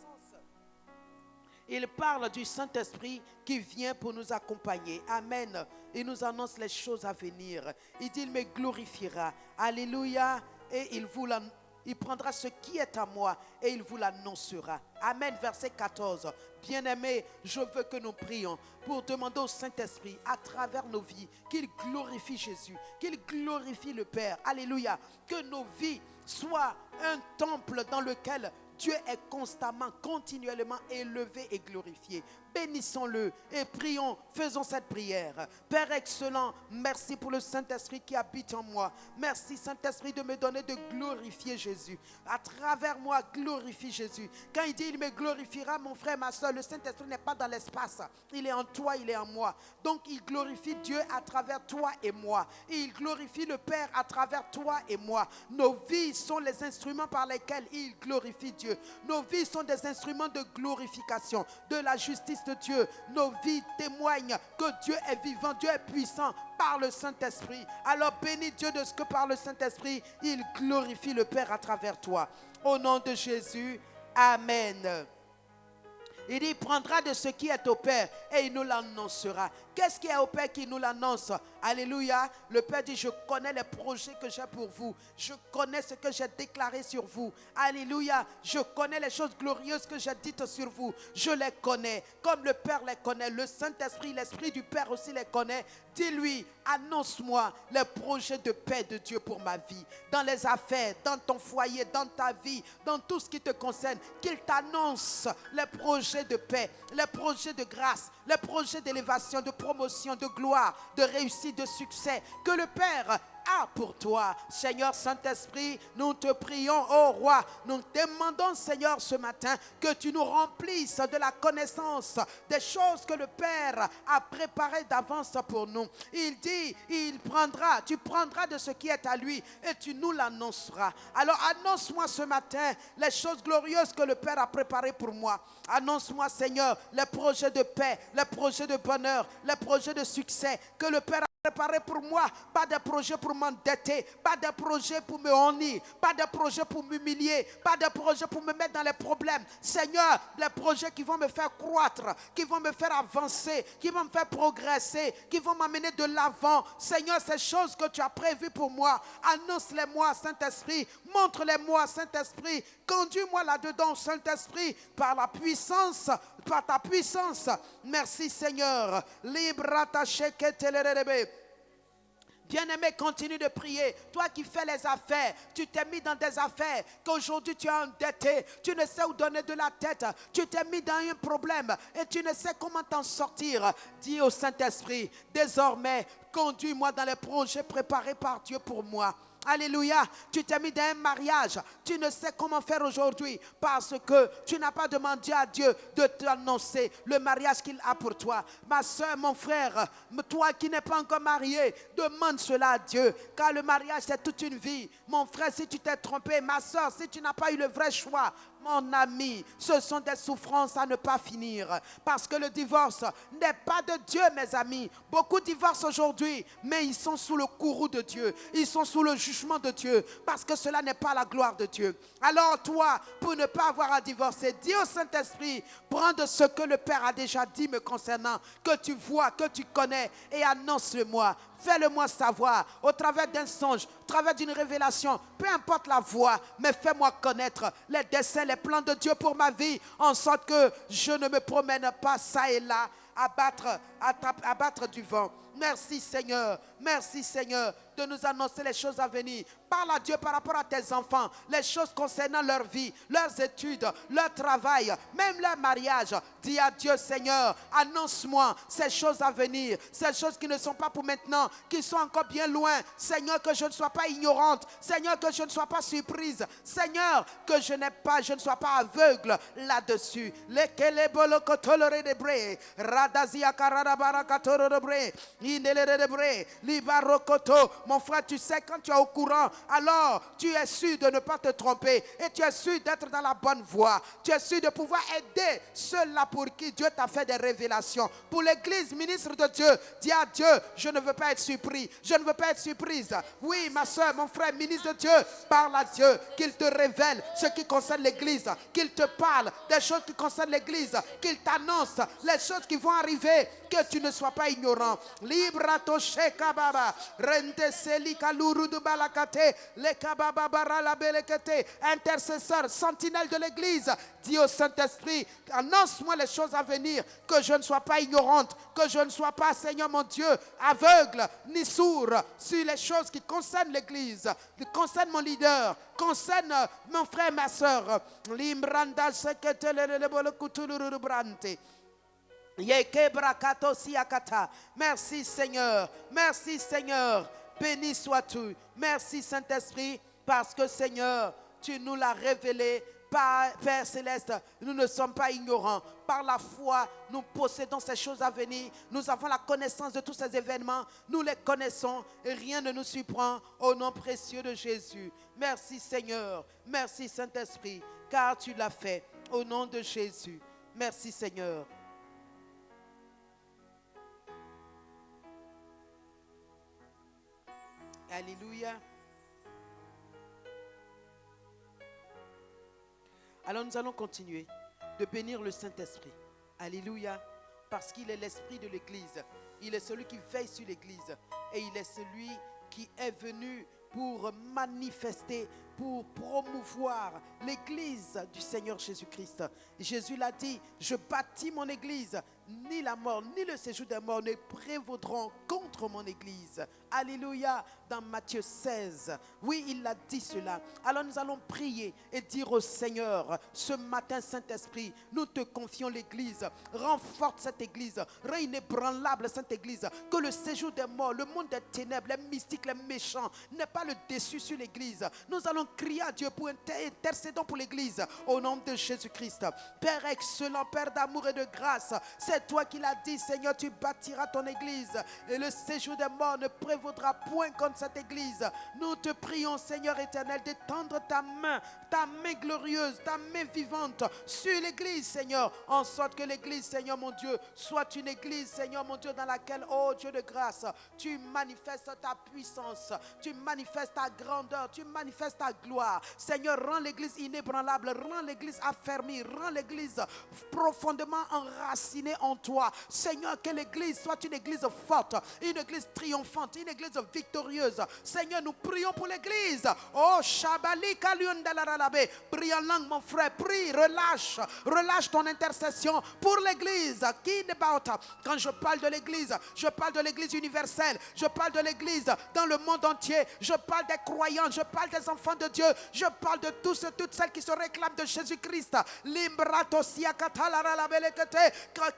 Il parle du Saint-Esprit qui vient pour nous accompagner. Amen. Il nous annonce les choses à venir. Il dit, il me glorifiera. Alléluia. Et il prendra ce qui est à moi et il vous l'annoncera. Amen. Verset 14. Bien-aimés, je veux que nous prions pour demander au Saint-Esprit à travers nos vies qu'il glorifie Jésus, qu'il glorifie le Père. Alléluia. Que nos vies soient un temple dans lequel Dieu est constamment, continuellement élevé et glorifié. Bénissons-le et prions, faisons cette prière. Père excellent, merci pour le Saint-Esprit qui habite en moi. Merci Saint-Esprit de me donner de glorifier Jésus. À travers moi, glorifie Jésus. Quand il dit il me glorifiera, mon frère, ma soeur, le Saint-Esprit n'est pas dans l'espace. Il est en toi, il est en moi. Donc il glorifie Dieu à travers toi et moi. Et il glorifie le Père à travers toi et moi. Nos vies sont les instruments par lesquels il glorifie Dieu. Nos vies sont des instruments de glorification, de la justice de Dieu. Nos vies témoignent que Dieu est vivant, Dieu est puissant par le Saint-Esprit. Alors bénis Dieu de ce que par le Saint-Esprit, il glorifie le Père à travers toi. Au nom de Jésus, Amen. Il dit, il prendra de ce qui est au Père et il nous l'annoncera. Qu'est-ce qui est au Père qui nous l'annonce? Alléluia. Le Père dit, je connais les projets que j'ai pour vous. Je connais ce que j'ai déclaré sur vous. Alléluia. Je connais les choses glorieuses que j'ai dites sur vous. Je les connais. Comme le Père les connaît, le Saint-Esprit, l'Esprit du Père aussi les connaît. Dis-lui, annonce-moi les projets de paix de Dieu pour ma vie. Dans les affaires, dans ton foyer, dans ta vie, dans tout ce qui te concerne. Qu'il t'annonce les projets de paix, les projets de grâce, les projets d'élévation, de promotion, de gloire, de réussite, de succès que le Père a pour toi. Seigneur Saint-Esprit, nous te prions, ô Roi, nous demandons, Seigneur, ce matin, que tu nous remplisses de la connaissance des choses que le Père a préparées d'avance pour nous. Il dit, tu prendras de ce qui est à lui et tu nous l'annonceras. Alors annonce-moi ce matin les choses glorieuses que le Père a préparées pour moi. Annonce-moi, Seigneur, les projets de paix, les projets de bonheur, les projets de succès que le Père a préparé pour moi. Pas de projet pour m'endetter, pas de projet pour me honner, pas de projet pour m'humilier, pas de projet pour me mettre dans les problèmes. Seigneur, les projets qui vont me faire croître, qui vont me faire avancer, qui vont me faire progresser, qui vont m'amener de l'avant. Seigneur, ces choses que tu as prévues pour moi, annonce-les-moi, Saint-Esprit, montre-les-moi, Saint-Esprit, conduis-moi là-dedans, Saint-Esprit, par la puissance, par ta puissance. Merci Seigneur. Bien-aimé, continue de prier. Toi qui fais les affaires, tu t'es mis dans des affaires qu'aujourd'hui tu es endetté, tu ne sais où donner de la tête, tu t'es mis dans un problème et tu ne sais comment t'en sortir. Dis au Saint-Esprit, désormais, conduis-moi dans les projets préparés par Dieu pour moi. Alléluia, tu t'es mis dans un mariage, tu ne sais comment faire aujourd'hui parce que tu n'as pas demandé à Dieu de t'annoncer le mariage qu'il a pour toi. Ma soeur, mon frère, toi qui n'es pas encore marié, demande cela à Dieu, car le mariage c'est toute une vie. Mon frère, si tu t'es trompé, ma soeur, si tu n'as pas eu le vrai choix, mon ami, ce sont des souffrances à ne pas finir. Parce que le divorce n'est pas de Dieu, mes amis. Beaucoup divorcent aujourd'hui, mais ils sont sous le courroux de Dieu. Ils sont sous le jugement de Dieu, parce que cela n'est pas la gloire de Dieu. Alors toi, pour ne pas avoir à divorcer, dis au Saint-Esprit, prends de ce que le Père a déjà dit me concernant, que tu vois, que tu connais, et annonce-le-moi. Fais-le-moi savoir au travers d'un songe, au travers d'une révélation, peu importe la voie, mais fais-moi connaître les desseins, les plans de Dieu pour ma vie, en sorte que je ne me promène pas ça et là à battre du vent. Merci Seigneur de nous annoncer les choses à venir. Parle à Dieu par rapport à tes enfants, les choses concernant leur vie, leurs études, leur travail, même leur mariage. Dis à Dieu, Seigneur, annonce-moi ces choses à venir, ces choses qui ne sont pas pour maintenant, qui sont encore bien loin. Seigneur, que je ne sois pas ignorante. Seigneur, que je ne sois pas surprise. Seigneur, que je ne sois pas aveugle là-dessus. Mon frère, tu sais, quand tu es au courant, alors tu es sûr de ne pas te tromper et tu es sûr d'être dans la bonne voie. Tu es sûr de pouvoir aider ceux-là pour qui Dieu t'a fait des révélations. Pour l'église, ministre de Dieu, dis à Dieu, je ne veux pas être surpris, je ne veux pas être surprise. Oui, ma soeur, mon frère, ministre de Dieu, parle à Dieu, qu'il te révèle ce qui concerne l'église, qu'il te parle des choses qui concernent l'église, qu'il t'annonce les choses qui vont arriver, que tu ne sois pas ignorant. Librato shekababa, rente selika lurudu balakate, le kababa barala belekete, intercesseur, sentinelle de l'église, dis au Saint-Esprit, annonce-moi les choses à venir, que je ne sois pas ignorante, que je ne sois pas, Seigneur mon Dieu, aveugle ni sourd sur les choses qui concernent l'église, qui concernent mon leader, concernent mon frère et ma soeur. Limbranda sekete le bolokutulu brante. Merci Seigneur, merci Seigneur, béni sois-tu. Merci Saint-Esprit, parce que Seigneur, tu nous l'as révélé. Père Céleste, nous ne sommes pas ignorants. Par la foi, nous possédons ces choses à venir. Nous avons la connaissance de tous ces événements. Nous les connaissons et rien ne nous surprend au nom précieux de Jésus. Merci Seigneur, merci Saint-Esprit, car tu l'as fait au nom de Jésus. Merci Seigneur. Alléluia. Alors nous allons continuer de bénir le Saint-Esprit. Alléluia. Parce qu'il est l'esprit de l'église. Il est celui qui veille sur l'église. Et il est celui qui est venu pour manifester, pour promouvoir l'église du Seigneur Jésus-Christ. Jésus l'a dit, je bâtis mon église. Ni la mort, ni le séjour des morts ne prévaudront contre mon église. Alléluia, dans Matthieu 16. Oui, il a dit cela. Alors nous allons prier et dire au Seigneur, ce matin, Saint-Esprit, nous te confions l'église. Renforce cette église, rends inébranlable cette église. Que le séjour des morts, le monde des ténèbres, les mystiques, les méchants, n'ait pas le dessus sur l'église. Nous allons crier à Dieu pour intercédons pour l'église, au nom de Jésus-Christ. Père excellent, Père d'amour et de grâce, c'est toi qui l'as dit, Seigneur, tu bâtiras ton église et le séjour des morts ne prévaudra point contre cette église. Nous te prions, Seigneur éternel, d'étendre ta main glorieuse, ta main vivante sur l'église, Seigneur, en sorte que l'église, Seigneur mon Dieu, soit une église, Seigneur mon Dieu, dans laquelle, oh Dieu de grâce, tu manifestes ta puissance, tu manifestes ta grandeur, tu manifestes ta gloire. Seigneur, rends l'église inébranlable, rends l'église affermie, rends l'église profondément enracinée en toi. Seigneur, que l'église soit une église forte, une église triomphante, une église victorieuse. Seigneur, nous prions pour l'église. Oh, Shabali Kaliundalarabe. Prie en langue, mon frère, prie, relâche ton intercession pour l'église. Quand je parle de l'église universelle, je parle de l'église dans le monde entier, je parle des croyants, je parle des enfants de Dieu, je parle de tous et toutes celles qui se réclament de Jésus-Christ.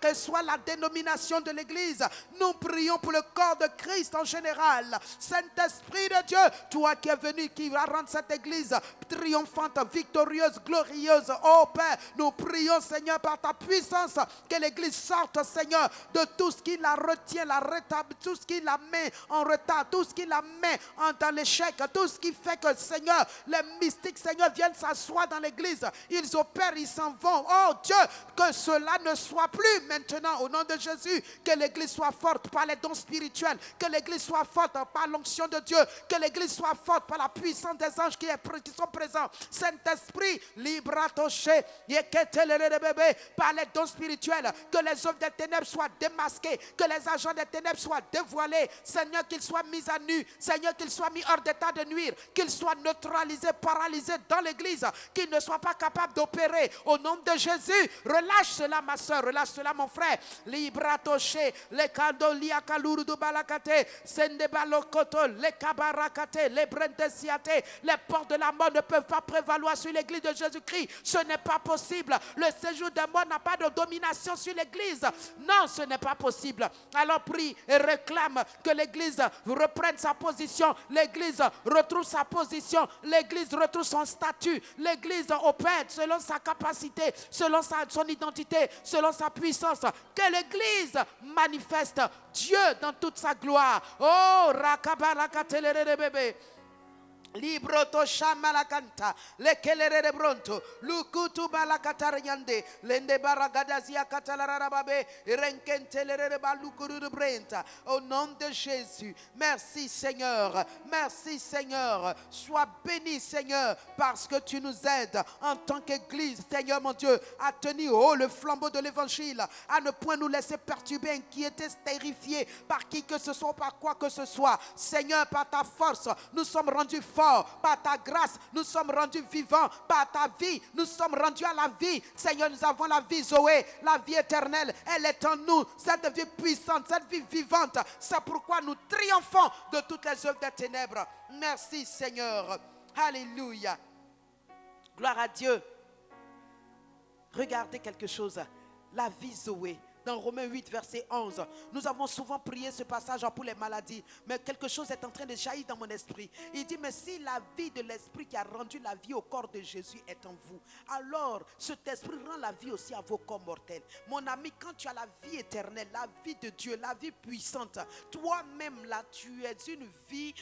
Que soit la dénomination de l'église, nous prions pour le corps de Christ en général. Saint-Esprit de Dieu, toi qui es venu, qui va rendre cette église triomphante, victorieuse, glorieuse. Oh Père, nous prions, Seigneur, par ta puissance, que l'église sorte, Seigneur, de tout ce qui la retient, la rétablit, tout ce qui la met en retard, tout ce qui la met dans l'échec, tout ce qui fait que, Seigneur, Les mystiques, Seigneur, viennent s'asseoir dans l'église. Ils opèrent, ils s'en vont. Oh Dieu, que cela ne soit plus maintenant au nom de Jésus. Que l'église soit forte par les dons spirituels. Que l'église soit forte par l'onction de Dieu. Que l'église soit forte par la puissance des anges qui sont présents. Saint-Esprit, libratoché, par les dons spirituels. Que les œuvres des ténèbres soient démasquées. Que les agents des ténèbres soient dévoilés. Seigneur, qu'ils soient mis à nu. Seigneur, qu'ils soient mis hors d'état de nuire. Qu'ils soient neutralisés, paralysés dans l'église. Qu'ils ne soient pas capables d'opérer. Au nom de Jésus, relâche cela, ma soeur. Relâche cela, mon frère. Libratoché, les kandolia kalurudu balakate, sende balokoto, les kabarakate, les brentesiate. Les portes de la mort ne peuvent pas prévaloir sur l'église de Jésus-Christ. Ce n'est pas possible. Le séjour des morts n'a pas de domination sur l'église. Non, ce n'est pas possible. Alors prie et réclame que l'église reprenne sa position. L'église retrouve sa position. L'église retrouve son statut. L'église opère selon sa capacité, selon son identité, selon sa puissance. Que l'église manifeste Dieu dans toute sa gloire. Oh, rakabarakatelere bébé. Libroto shamalakanta lekelere bronto lukutu balakatariande lende baragadazia katalararababe renkentelere balukuru brenta. Au nom de Jésus, merci Seigneur, merci Seigneur. Sois béni Seigneur, parce que tu nous aides en tant qu'église, Seigneur mon Dieu, à tenir haut le flambeau de l'évangile, à ne point nous laisser perturber, inquiéter, stérifier par qui que ce soit, par quoi que ce soit. Seigneur, par ta force, nous sommes rendus forts. Par ta grâce, nous sommes rendus vivants. Par ta vie, nous sommes rendus à la vie. Seigneur, nous avons la vie Zoé, la vie éternelle. Elle est en nous, cette vie puissante, cette vie vivante. C'est pourquoi nous triomphons de toutes les œuvres des ténèbres. Merci Seigneur. Alléluia. Gloire à Dieu. Regardez quelque chose. La vie Zoé. Dans Romains 8, verset 11, nous avons souvent prié ce passage pour les maladies, mais quelque chose est en train de jaillir dans mon esprit. Il dit, mais si la vie de l'esprit qui a rendu la vie au corps de Jésus est en vous, alors cet esprit rend la vie aussi à vos corps mortels. Mon ami, quand tu as la vie éternelle, la vie de Dieu, la vie puissante, toi-même là, tu es une vie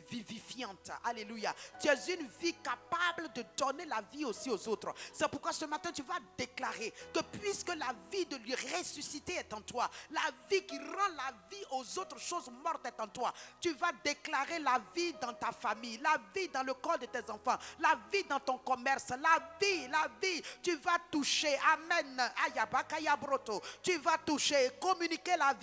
vivifiante. Alléluia. Tu es une vie capable de donner la vie aussi aux autres. C'est pourquoi ce matin, tu vas déclarer que puisque la vie de lui ressuscité est en toi, la vie qui rend la vie aux autres choses mortes est en toi, tu vas déclarer la vie dans ta famille, la vie dans le corps de tes enfants, la vie dans ton commerce, la vie, tu vas toucher, amen, tu vas toucher, communiquer la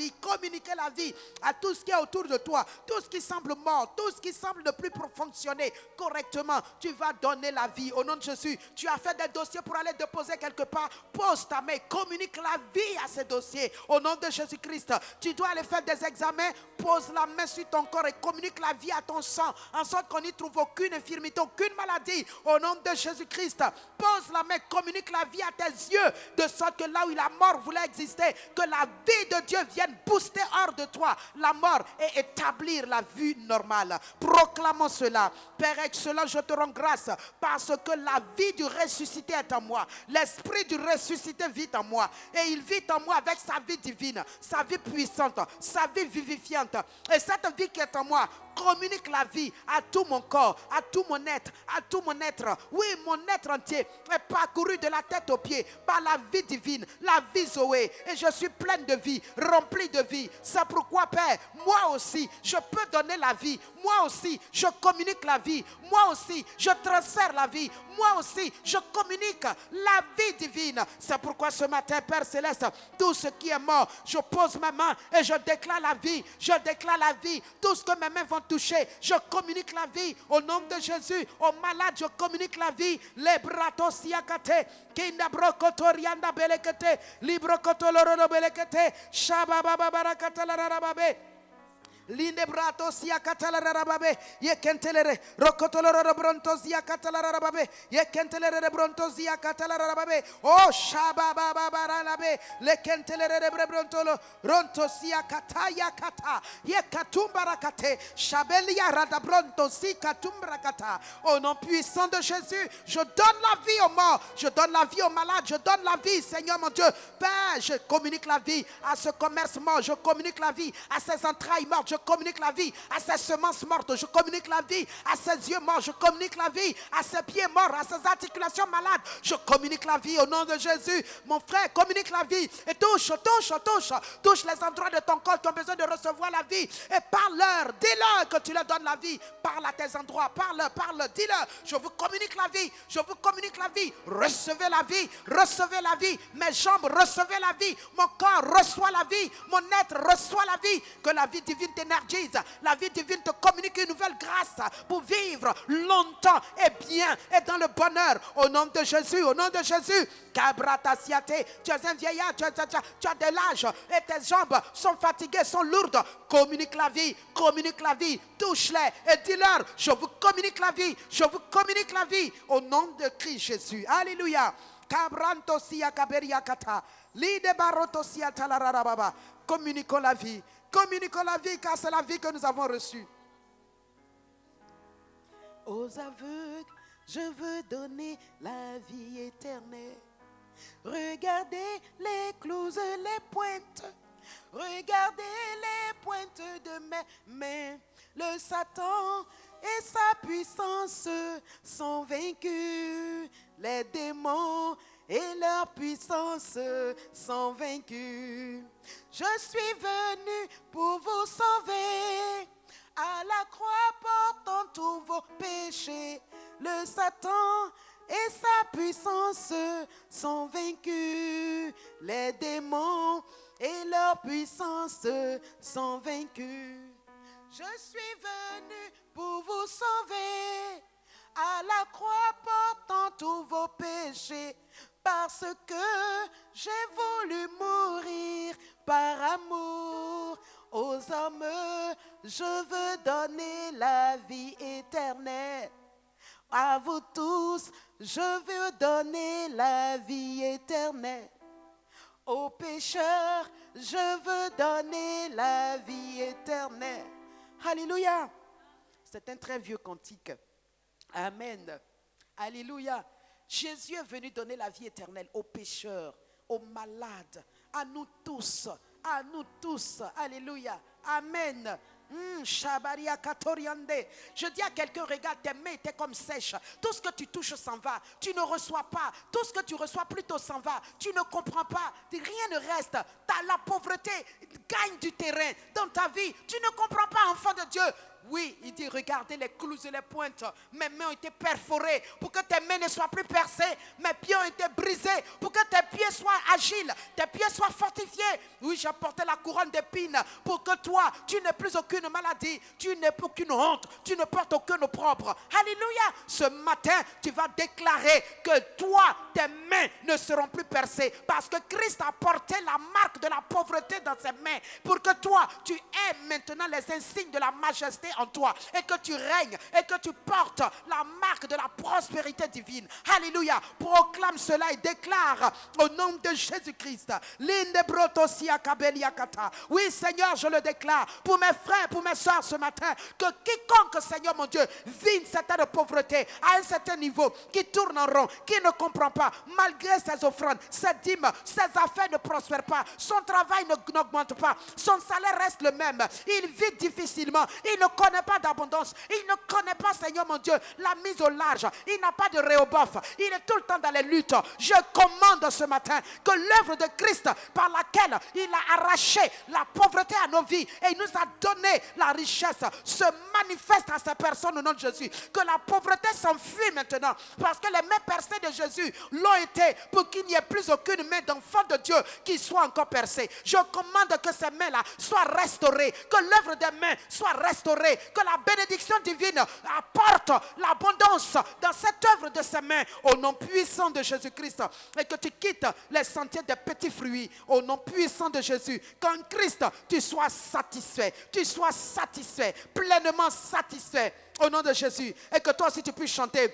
vie à tout ce qui est autour de toi, tout ce qui semble mort, tout ce qui semble ne plus fonctionner correctement, tu vas donner la vie au nom de Jésus. Tu as fait des dossiers pour aller déposer quelque part, pose ta main, communique la vie à ces dossiers au nom de Jésus-Christ. Tu dois aller faire des examens, pose la main sur ton corps et communique la vie à ton sang, en sorte qu'on n'y trouve aucune infirmité, aucune maladie au nom de Jésus-Christ. Pose la main, communique la vie à tes yeux, de sorte que là où la mort voulait exister, que la vie de Dieu vienne booster hors de toi la mort et établir la vie normale. Proclamons cela. Père excellent, je te rends grâce parce que la vie du ressuscité est en moi. L'esprit du ressuscité vit en moi et il vit en moi avec sa vie divine, sa vie puissante, sa vie vivifiante. Et cette vie qui est en moi communique la vie à tout mon corps, à tout mon être, Oui, mon être entier est parcouru de la tête aux pieds par la vie divine, la vie Zoé. Et je suis pleine de vie, remplie de vie. C'est pourquoi, Père, moi aussi, je peux donner la vie. Moi aussi, je communique la vie. Moi aussi, je transfère la vie. Moi aussi, je communique la vie divine. C'est pourquoi ce matin, Père Céleste, tout ce qui est mort, je pose ma main et je déclare la vie. Je déclare la vie. Tout ce que mes mains vont toucher, je communique la vie. Au nom de Jésus, aux malades, je communique la vie. Les bratos siakate, kinda brokotorianda belekete, librokotoloro belekete, shababa barakata la rababe. Linde brato sia catalarababe, ye kentelere, rocotoloro brontosia catalarababe, ye kentelere brontosia catalarababe, oh shabababarabe, le kentelere brontolo, rontosia cataya cata, ye catumbarakate, shabelia radabronto si catumbrakata. Au nom puissant de Jésus, je donne la vie aux morts, je donne la vie aux malades, je donne la vie, Seigneur mon Dieu. Père, je communique la vie à ce commerce mort, je communique la vie à ces entrailles mortes. je communique la vie à ses semences mortes. Je communique la vie à ses yeux morts. Je communique la vie à ses pieds morts, à ses articulations malades. Je communique la vie au nom de Jésus. Mon frère, communique la vie et touche les endroits de ton corps qui ont besoin de recevoir la vie et parle-leur, dis-leur que tu leur donnes la vie. Parle à tes endroits, parle, dis-leur, je vous communique la vie, je vous communique la vie. Recevez la vie, recevez la vie. Mes jambes, recevez la vie. Mon corps reçoit la vie, mon être reçoit la vie. Que la vie divine t'énergise, la vie divine te communique une nouvelle grâce pour vivre longtemps et bien et dans le bonheur. Au nom de Jésus, au nom de Jésus. Tu es un vieillard, tu as de l'âge et tes jambes sont fatiguées, sont lourdes. Communique la vie, touche-les et dis-leur, je vous communique la vie, je vous communique la vie au nom de Christ Jésus. Alléluia. Communiquons la vie car c'est la vie que nous avons reçue. Aux aveugles, je veux donner la vie éternelle. Regardez les clouses, les pointes. Regardez les pointes de mes mains. Le Satan et sa puissance sont vaincus. Les démons et leur puissance sont vaincus. Je suis venu pour vous sauver. À la croix portant tous vos péchés. Le Satan et sa puissance sont vaincus. Les démons et leur puissance sont vaincus. Je suis venu pour vous sauver. À la croix portant tous vos péchés. Parce que j'ai voulu mourir par amour. Aux hommes, je veux donner la vie éternelle. À vous tous, je veux donner la vie éternelle. Aux pécheurs, je veux donner la vie éternelle. Alléluia. C'est un très vieux cantique. Amen. Alléluia. Jésus est venu donner la vie éternelle aux pécheurs, aux malades, à nous tous. À nous tous. Alléluia. Amen. Je dis à quelqu'un, regarde, tes mains étaient comme sèches. Tout ce que tu touches s'en va. Tu ne reçois pas. Tout ce que tu reçois plutôt s'en va. Tu ne comprends pas. Rien ne reste. La pauvreté gagne du terrain dans ta vie. Tu ne comprends pas, enfant de Dieu. Oui, il dit, regardez les clous et les pointes. Mes mains ont été perforées pour que tes mains ne soient plus percées. Mes pieds ont été brisés pour que tes pieds soient agiles, tes pieds soient fortifiés. Oui, j'ai porté la couronne d'épines pour que toi, tu n'aies plus aucune maladie, tu n'aies plus aucune honte, tu ne portes aucun opprobre. Alléluia. Ce matin, tu vas déclarer que toi, tes mains ne seront plus percées parce que Christ a porté la marque de la pauvreté dans ses mains pour que toi, tu aies maintenant les insignes de la majesté en toi et que tu règnes et que tu portes la marque de la prospérité divine. Alléluia. Proclame cela et déclare au nom de Jésus-Christ. Oui, Seigneur, je le déclare pour mes frères, pour mes soeurs ce matin, que quiconque, Seigneur mon Dieu, vit une certaine pauvreté à un certain niveau, qui tourne en rond, qui ne comprend pas, malgré ses offrandes, ses dîmes, ses affaires ne prospèrent pas, son travail n'augmente pas, son salaire reste le même, il vit difficilement, il ne connaît pas d'abondance, il ne connaît pas, Seigneur mon Dieu, la mise au large, il n'a pas de Réhoboth, il est tout le temps dans les luttes. Je commande ce matin que l'œuvre de Christ par laquelle il a arraché la pauvreté à nos vies et il nous a donné la richesse se manifeste à ces personnes au nom de Jésus. Que la pauvreté s'enfuit maintenant parce que les mains percées de Jésus l'ont été pour qu'il n'y ait plus aucune main d'enfant de Dieu qui soit encore percée. Je commande que ces mains-là soient restaurées, que l'œuvre des mains soit restaurée, que la bénédiction divine apporte l'abondance dans cette œuvre de ses mains au nom puissant de Jésus-Christ et que tu quittes les sentiers des petits fruits au nom puissant de Jésus. Qu'en Christ tu sois satisfait, pleinement satisfait au nom de Jésus et que toi aussi tu puisses chanter: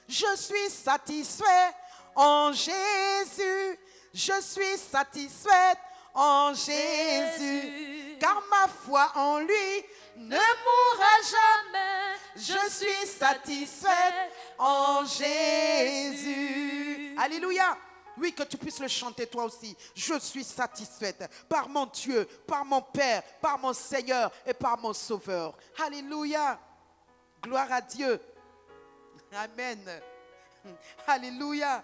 je suis satisfait en Jésus, je suis satisfaite en Jésus, car ma foi en lui ne mourra jamais. Je suis satisfaite en Jésus. Alléluia. Oui, que tu puisses le chanter toi aussi. Je suis satisfaite par mon Dieu, par mon Père, par mon Seigneur et par mon Sauveur. Alléluia. Gloire à Dieu. Amen. Alléluia.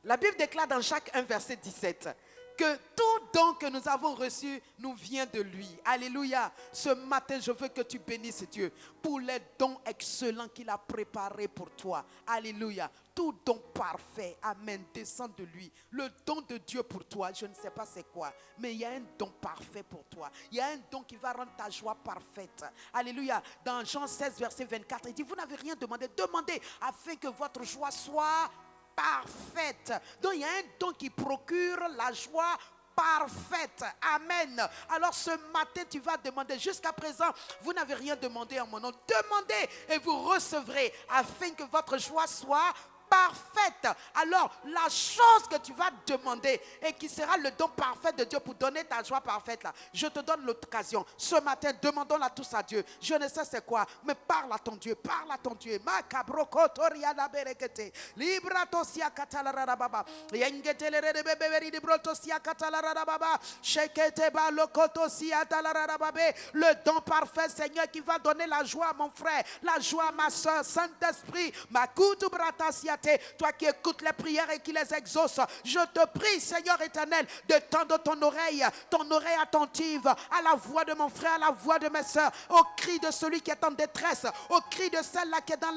La Bible déclare dans Jacques 1, verset 17, que tout don que nous avons reçu nous vient de lui. Alléluia. Ce matin, je veux que tu bénisses Dieu pour les dons excellents qu'il a préparés pour toi. Alléluia. Tout don parfait, amen, descend de lui. Le don de Dieu pour toi, je ne sais pas c'est quoi, mais il y a un don parfait pour toi. Il y a un don qui va rendre ta joie parfaite. Alléluia. Dans Jean 16, verset 24, il dit, vous n'avez rien demandé, demandez afin que votre joie soit parfaite. Donc il y a un don qui procure la joie parfaite. Amen. Alors ce matin tu vas demander. Jusqu'à présent vous n'avez rien demandé en mon nom. Demandez et vous recevrez afin que votre joie soit parfaite. Alors la chose que tu vas demander et qui sera le don parfait de Dieu pour donner ta joie parfaite là, je te donne l'occasion. Ce matin, demandons-la tous à Dieu. Je ne sais c'est quoi, mais parle à ton Dieu, parle à ton Dieu. Le don parfait, Seigneur, qui va donner la joie à mon frère, la joie à ma soeur. Saint-Esprit, toi qui écoutes les prières et qui les exauces, je te prie, Seigneur éternel, de tendre ton oreille attentive à la voix de mon frère, à la voix de mes soeurs, au cri de celui qui est en détresse, au cri de celle-là qui est dans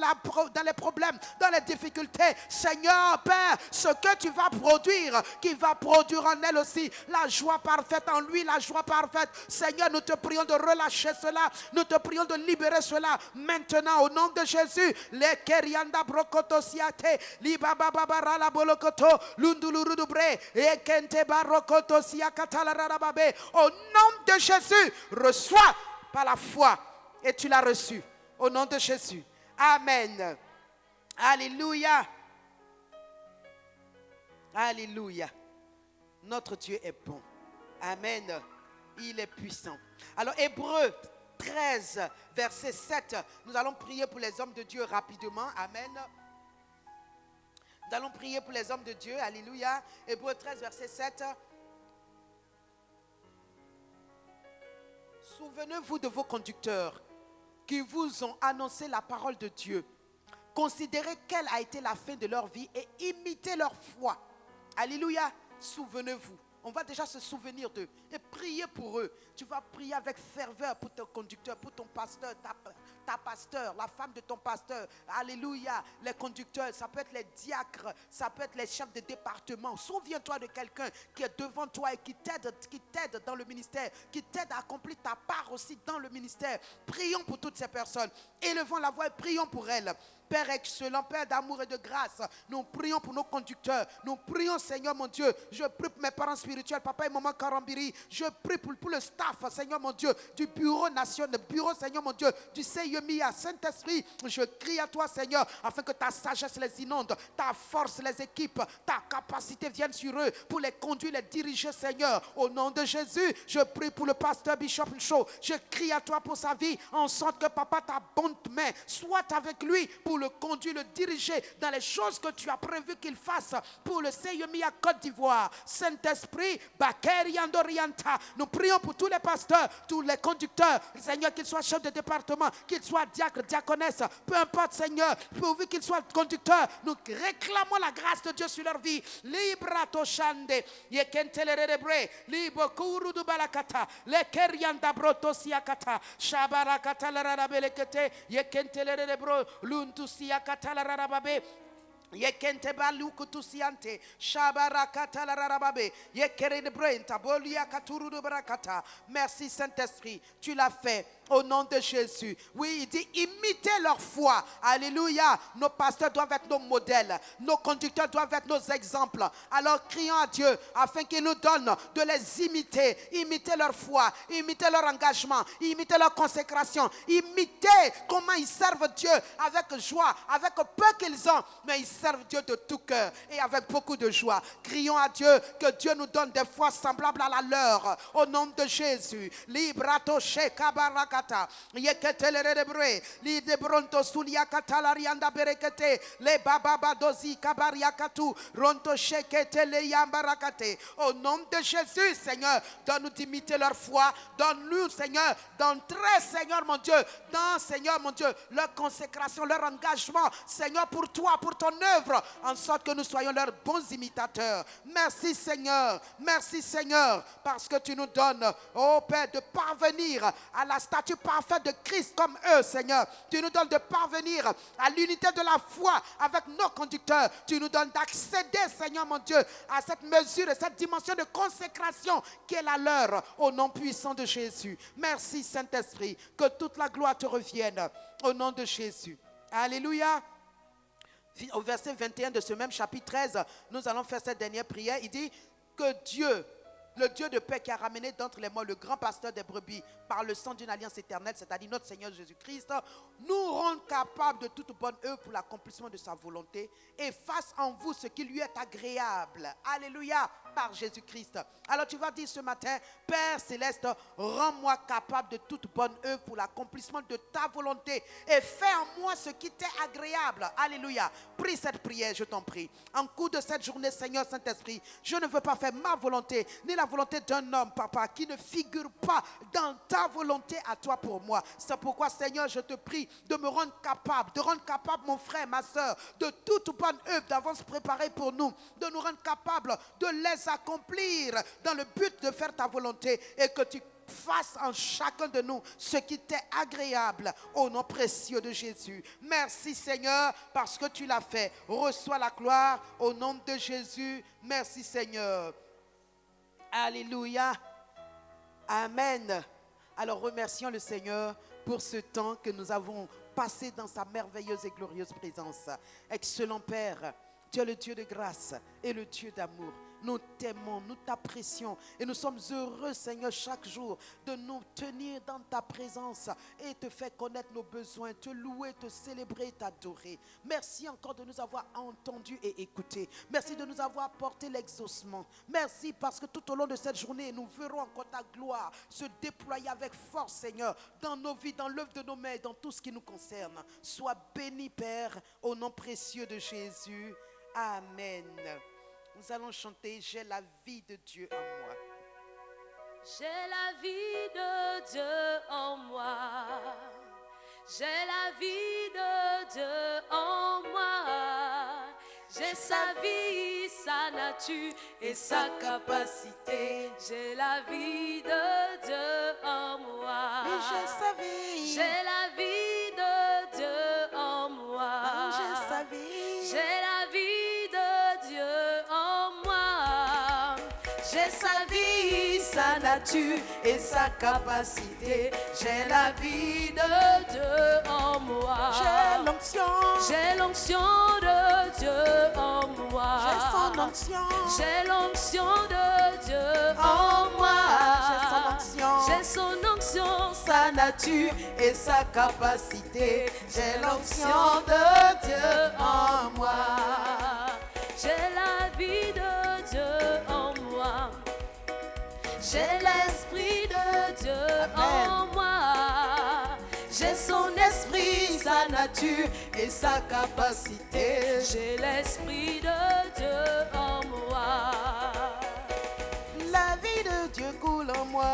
les problèmes, dans les difficultés. Seigneur, Père, ce que tu vas produire, qui va produire en elle aussi la joie parfaite, en lui la joie parfaite. Seigneur, nous te prions de relâcher cela, nous te prions de libérer cela maintenant au nom de Jésus. Les Kerianda Brokoto Siate, Libaba Babara la Bolokoto, Lundulurudubre, Ekente Barokoto Siakatalarababe. Au nom de Jésus, reçois par la foi et tu l'as reçu. Au nom de Jésus. Amen. Alléluia. Alléluia. Notre Dieu est bon. Amen. Il est puissant. Alors, Hébreux 13, verset 7. Nous allons prier pour les hommes de Dieu rapidement. Amen. Nous allons prier pour les hommes de Dieu. Alléluia. Hébreux 13, verset 7. Souvenez-vous de vos conducteurs qui vous ont annoncé la parole de Dieu. Considérez quelle a été la fin de leur vie et imitez leur foi. Alléluia. Souvenez-vous. On va déjà se souvenir d'eux et prier pour eux. Tu vas prier avec ferveur pour ton conducteur, pour ton pasteur, ta pasteur, la femme de ton pasteur. Alléluia. Les conducteurs, ça peut être les diacres, ça peut être les chefs de département. Souviens-toi de quelqu'un qui est devant toi et qui t'aide dans le ministère, qui t'aide à accomplir ta part aussi dans le ministère. Prions pour toutes ces personnes. Élevons la voix et prions pour elles. Père excellent, Père d'amour et de grâce, nous prions pour nos conducteurs. Nous prions, Seigneur mon Dieu. Je prie pour mes parents spirituels, papa et maman Karambiri. Je prie pour le staff, Seigneur mon Dieu, du bureau national, bureau, Seigneur mon Dieu, du CIEMIA. Saint-Esprit, je crie à toi, Seigneur, afin que ta sagesse les inonde, ta force les équipe, ta capacité vienne sur eux pour les conduire, les diriger, Seigneur. Au nom de Jésus, je prie pour le pasteur Bishop Shaw. Je crie à toi pour sa vie, en sorte que, papa, ta bonne main soit avec lui pour le conduire, le diriger dans les choses que tu as prévu qu'il fasse pour le CIEMIA Côte d'Ivoire. Saint-Esprit, Bakeri Andorianta, nous prions pour tous les pasteurs, tous les conducteurs, Seigneur, qu'ils soient chefs de département, qu'ils soient diacres, diaconesses, peu importe, Seigneur, pourvu qu'ils soient conducteurs, nous réclamons la grâce de Dieu sur leur vie. Librato Shande, Yekentelere, Libo Kuru du Balakata, Lekerianda Broto Siakata, Shabarakata la Belekete, Yekentelere Bro, Luntu Siakata la Rababe. Yekente baluku tusiante shabarakata la rarababe yekere de brenta bolia katuru de barakata. Merci Saint-Esprit, tu l'as fait au nom de Jésus. Oui, il dit imitez leur foi. Alléluia. Nos pasteurs doivent être nos modèles, nos conducteurs doivent être nos exemples. Alors crions à Dieu afin qu'il nous donne de les imiter leur foi, imiter leur engagement, imiter leur consécration, imiter comment ils servent Dieu avec joie, avec peu qu'ils ont, mais ils servent Dieu de tout cœur et avec beaucoup de joie. Crions à Dieu que Dieu nous donne des foi semblables à la leur au nom de Jésus. Librato shekabaraka barata. Yeketele rebre. Li de bronto sulia katalarianda berekete. Le bababa dozi kabariakatu. Ronto shekete le yambarakate. Au nom de Jésus, Seigneur, donne-nous d'imiter leur foi. Donne-nous, Seigneur, d'entrer, Seigneur mon Dieu, dans, Seigneur mon Dieu, leur consécration, leur engagement, Seigneur, pour toi, pour ton œuvre, en sorte que nous soyons leurs bons imitateurs. Merci, Seigneur. Merci, Seigneur, parce que tu nous donnes, oh Père, de parvenir à la statue parfaite de Christ comme eux, Seigneur. Tu nous donnes de parvenir à l'unité de la foi avec nos conducteurs. Tu nous donnes d'accéder, Seigneur mon Dieu, à cette mesure et cette dimension de consécration qui est la leur, au nom puissant de Jésus. Merci, Saint-Esprit, que toute la gloire te revienne, au nom de Jésus. Alléluia. Au verset 21 de ce même chapitre 13, nous allons faire cette dernière prière. Il dit que Dieu, le Dieu de paix qui a ramené d'entre les morts le grand pasteur des brebis par le sang d'une alliance éternelle, c'est-à-dire notre Seigneur Jésus-Christ, nous rend capables de toute bonne œuvre pour l'accomplissement de sa volonté et fasse en vous ce qui lui est agréable. Alléluia, par Jésus-Christ. Alors tu vas dire ce matin, Père Céleste, rends-moi capable de toute bonne œuvre pour l'accomplissement de ta volonté et fais en moi ce qui t'est agréable. Alléluia. Prie cette prière, je t'en prie. En cours de cette journée, Seigneur Saint-Esprit, je ne veux pas faire ma volonté, ni la volonté d'un homme, Papa, qui ne figure pas dans ta volonté à toi pour moi. C'est pourquoi, Seigneur, je te prie de me rendre capable, de rendre capable mon frère, ma soeur, de toute bonne œuvre d'avance préparée pour nous, de nous rendre capables de les accomplir dans le but de faire ta volonté et que tu fasses en chacun de nous ce qui t'est agréable au nom précieux de Jésus. Merci Seigneur parce que tu l'as fait. Reçois la gloire au nom de Jésus. Merci Seigneur. Alléluia. Amen. Alors remercions le Seigneur pour ce temps que nous avons passé dans sa merveilleuse et glorieuse présence. Excellent Père, tu es le Dieu de grâce et le Dieu d'amour. Nous t'aimons, nous t'apprécions et nous sommes heureux, Seigneur, chaque jour de nous tenir dans ta présence et te faire connaître nos besoins, te louer, te célébrer, t'adorer. Merci encore de nous avoir entendus et écoutés. Merci de nous avoir apporté l'exaucement. Merci parce que tout au long de cette journée, nous verrons encore ta gloire se déployer avec force, Seigneur, dans nos vies, dans l'œuvre de nos mains, dans tout ce qui nous concerne. Sois béni, Père, au nom précieux de Jésus. Amen. Nous allons chanter « J'ai la vie de Dieu en moi ». J'ai la vie de Dieu en moi. J'ai la vie de Dieu en moi. J'ai sa vie, sa nature et sa capacité. J'ai la vie de Dieu en moi. Mais j'ai sa vie. J'ai la vie de Dieu en moi. J'ai sa vie. J'ai la vie de Dieu en moi. J'ai sa vie, sa nature et sa capacité. J'ai la vie de Dieu en moi. J'ai l'onction. J'ai l'onction de Dieu en moi. J'ai son onction. J'ai l'onction de Dieu en moi. J'ai son onction. J'ai son onction, Sa nature et sa capacité. J'ai l'onction de Dieu en moi. J'ai la vie de Dieu en moi. J'ai l'esprit de Dieu en moi. J'ai son esprit, sa nature et sa capacité. J'ai l'esprit de Dieu en moi. La vie de Dieu coule en moi.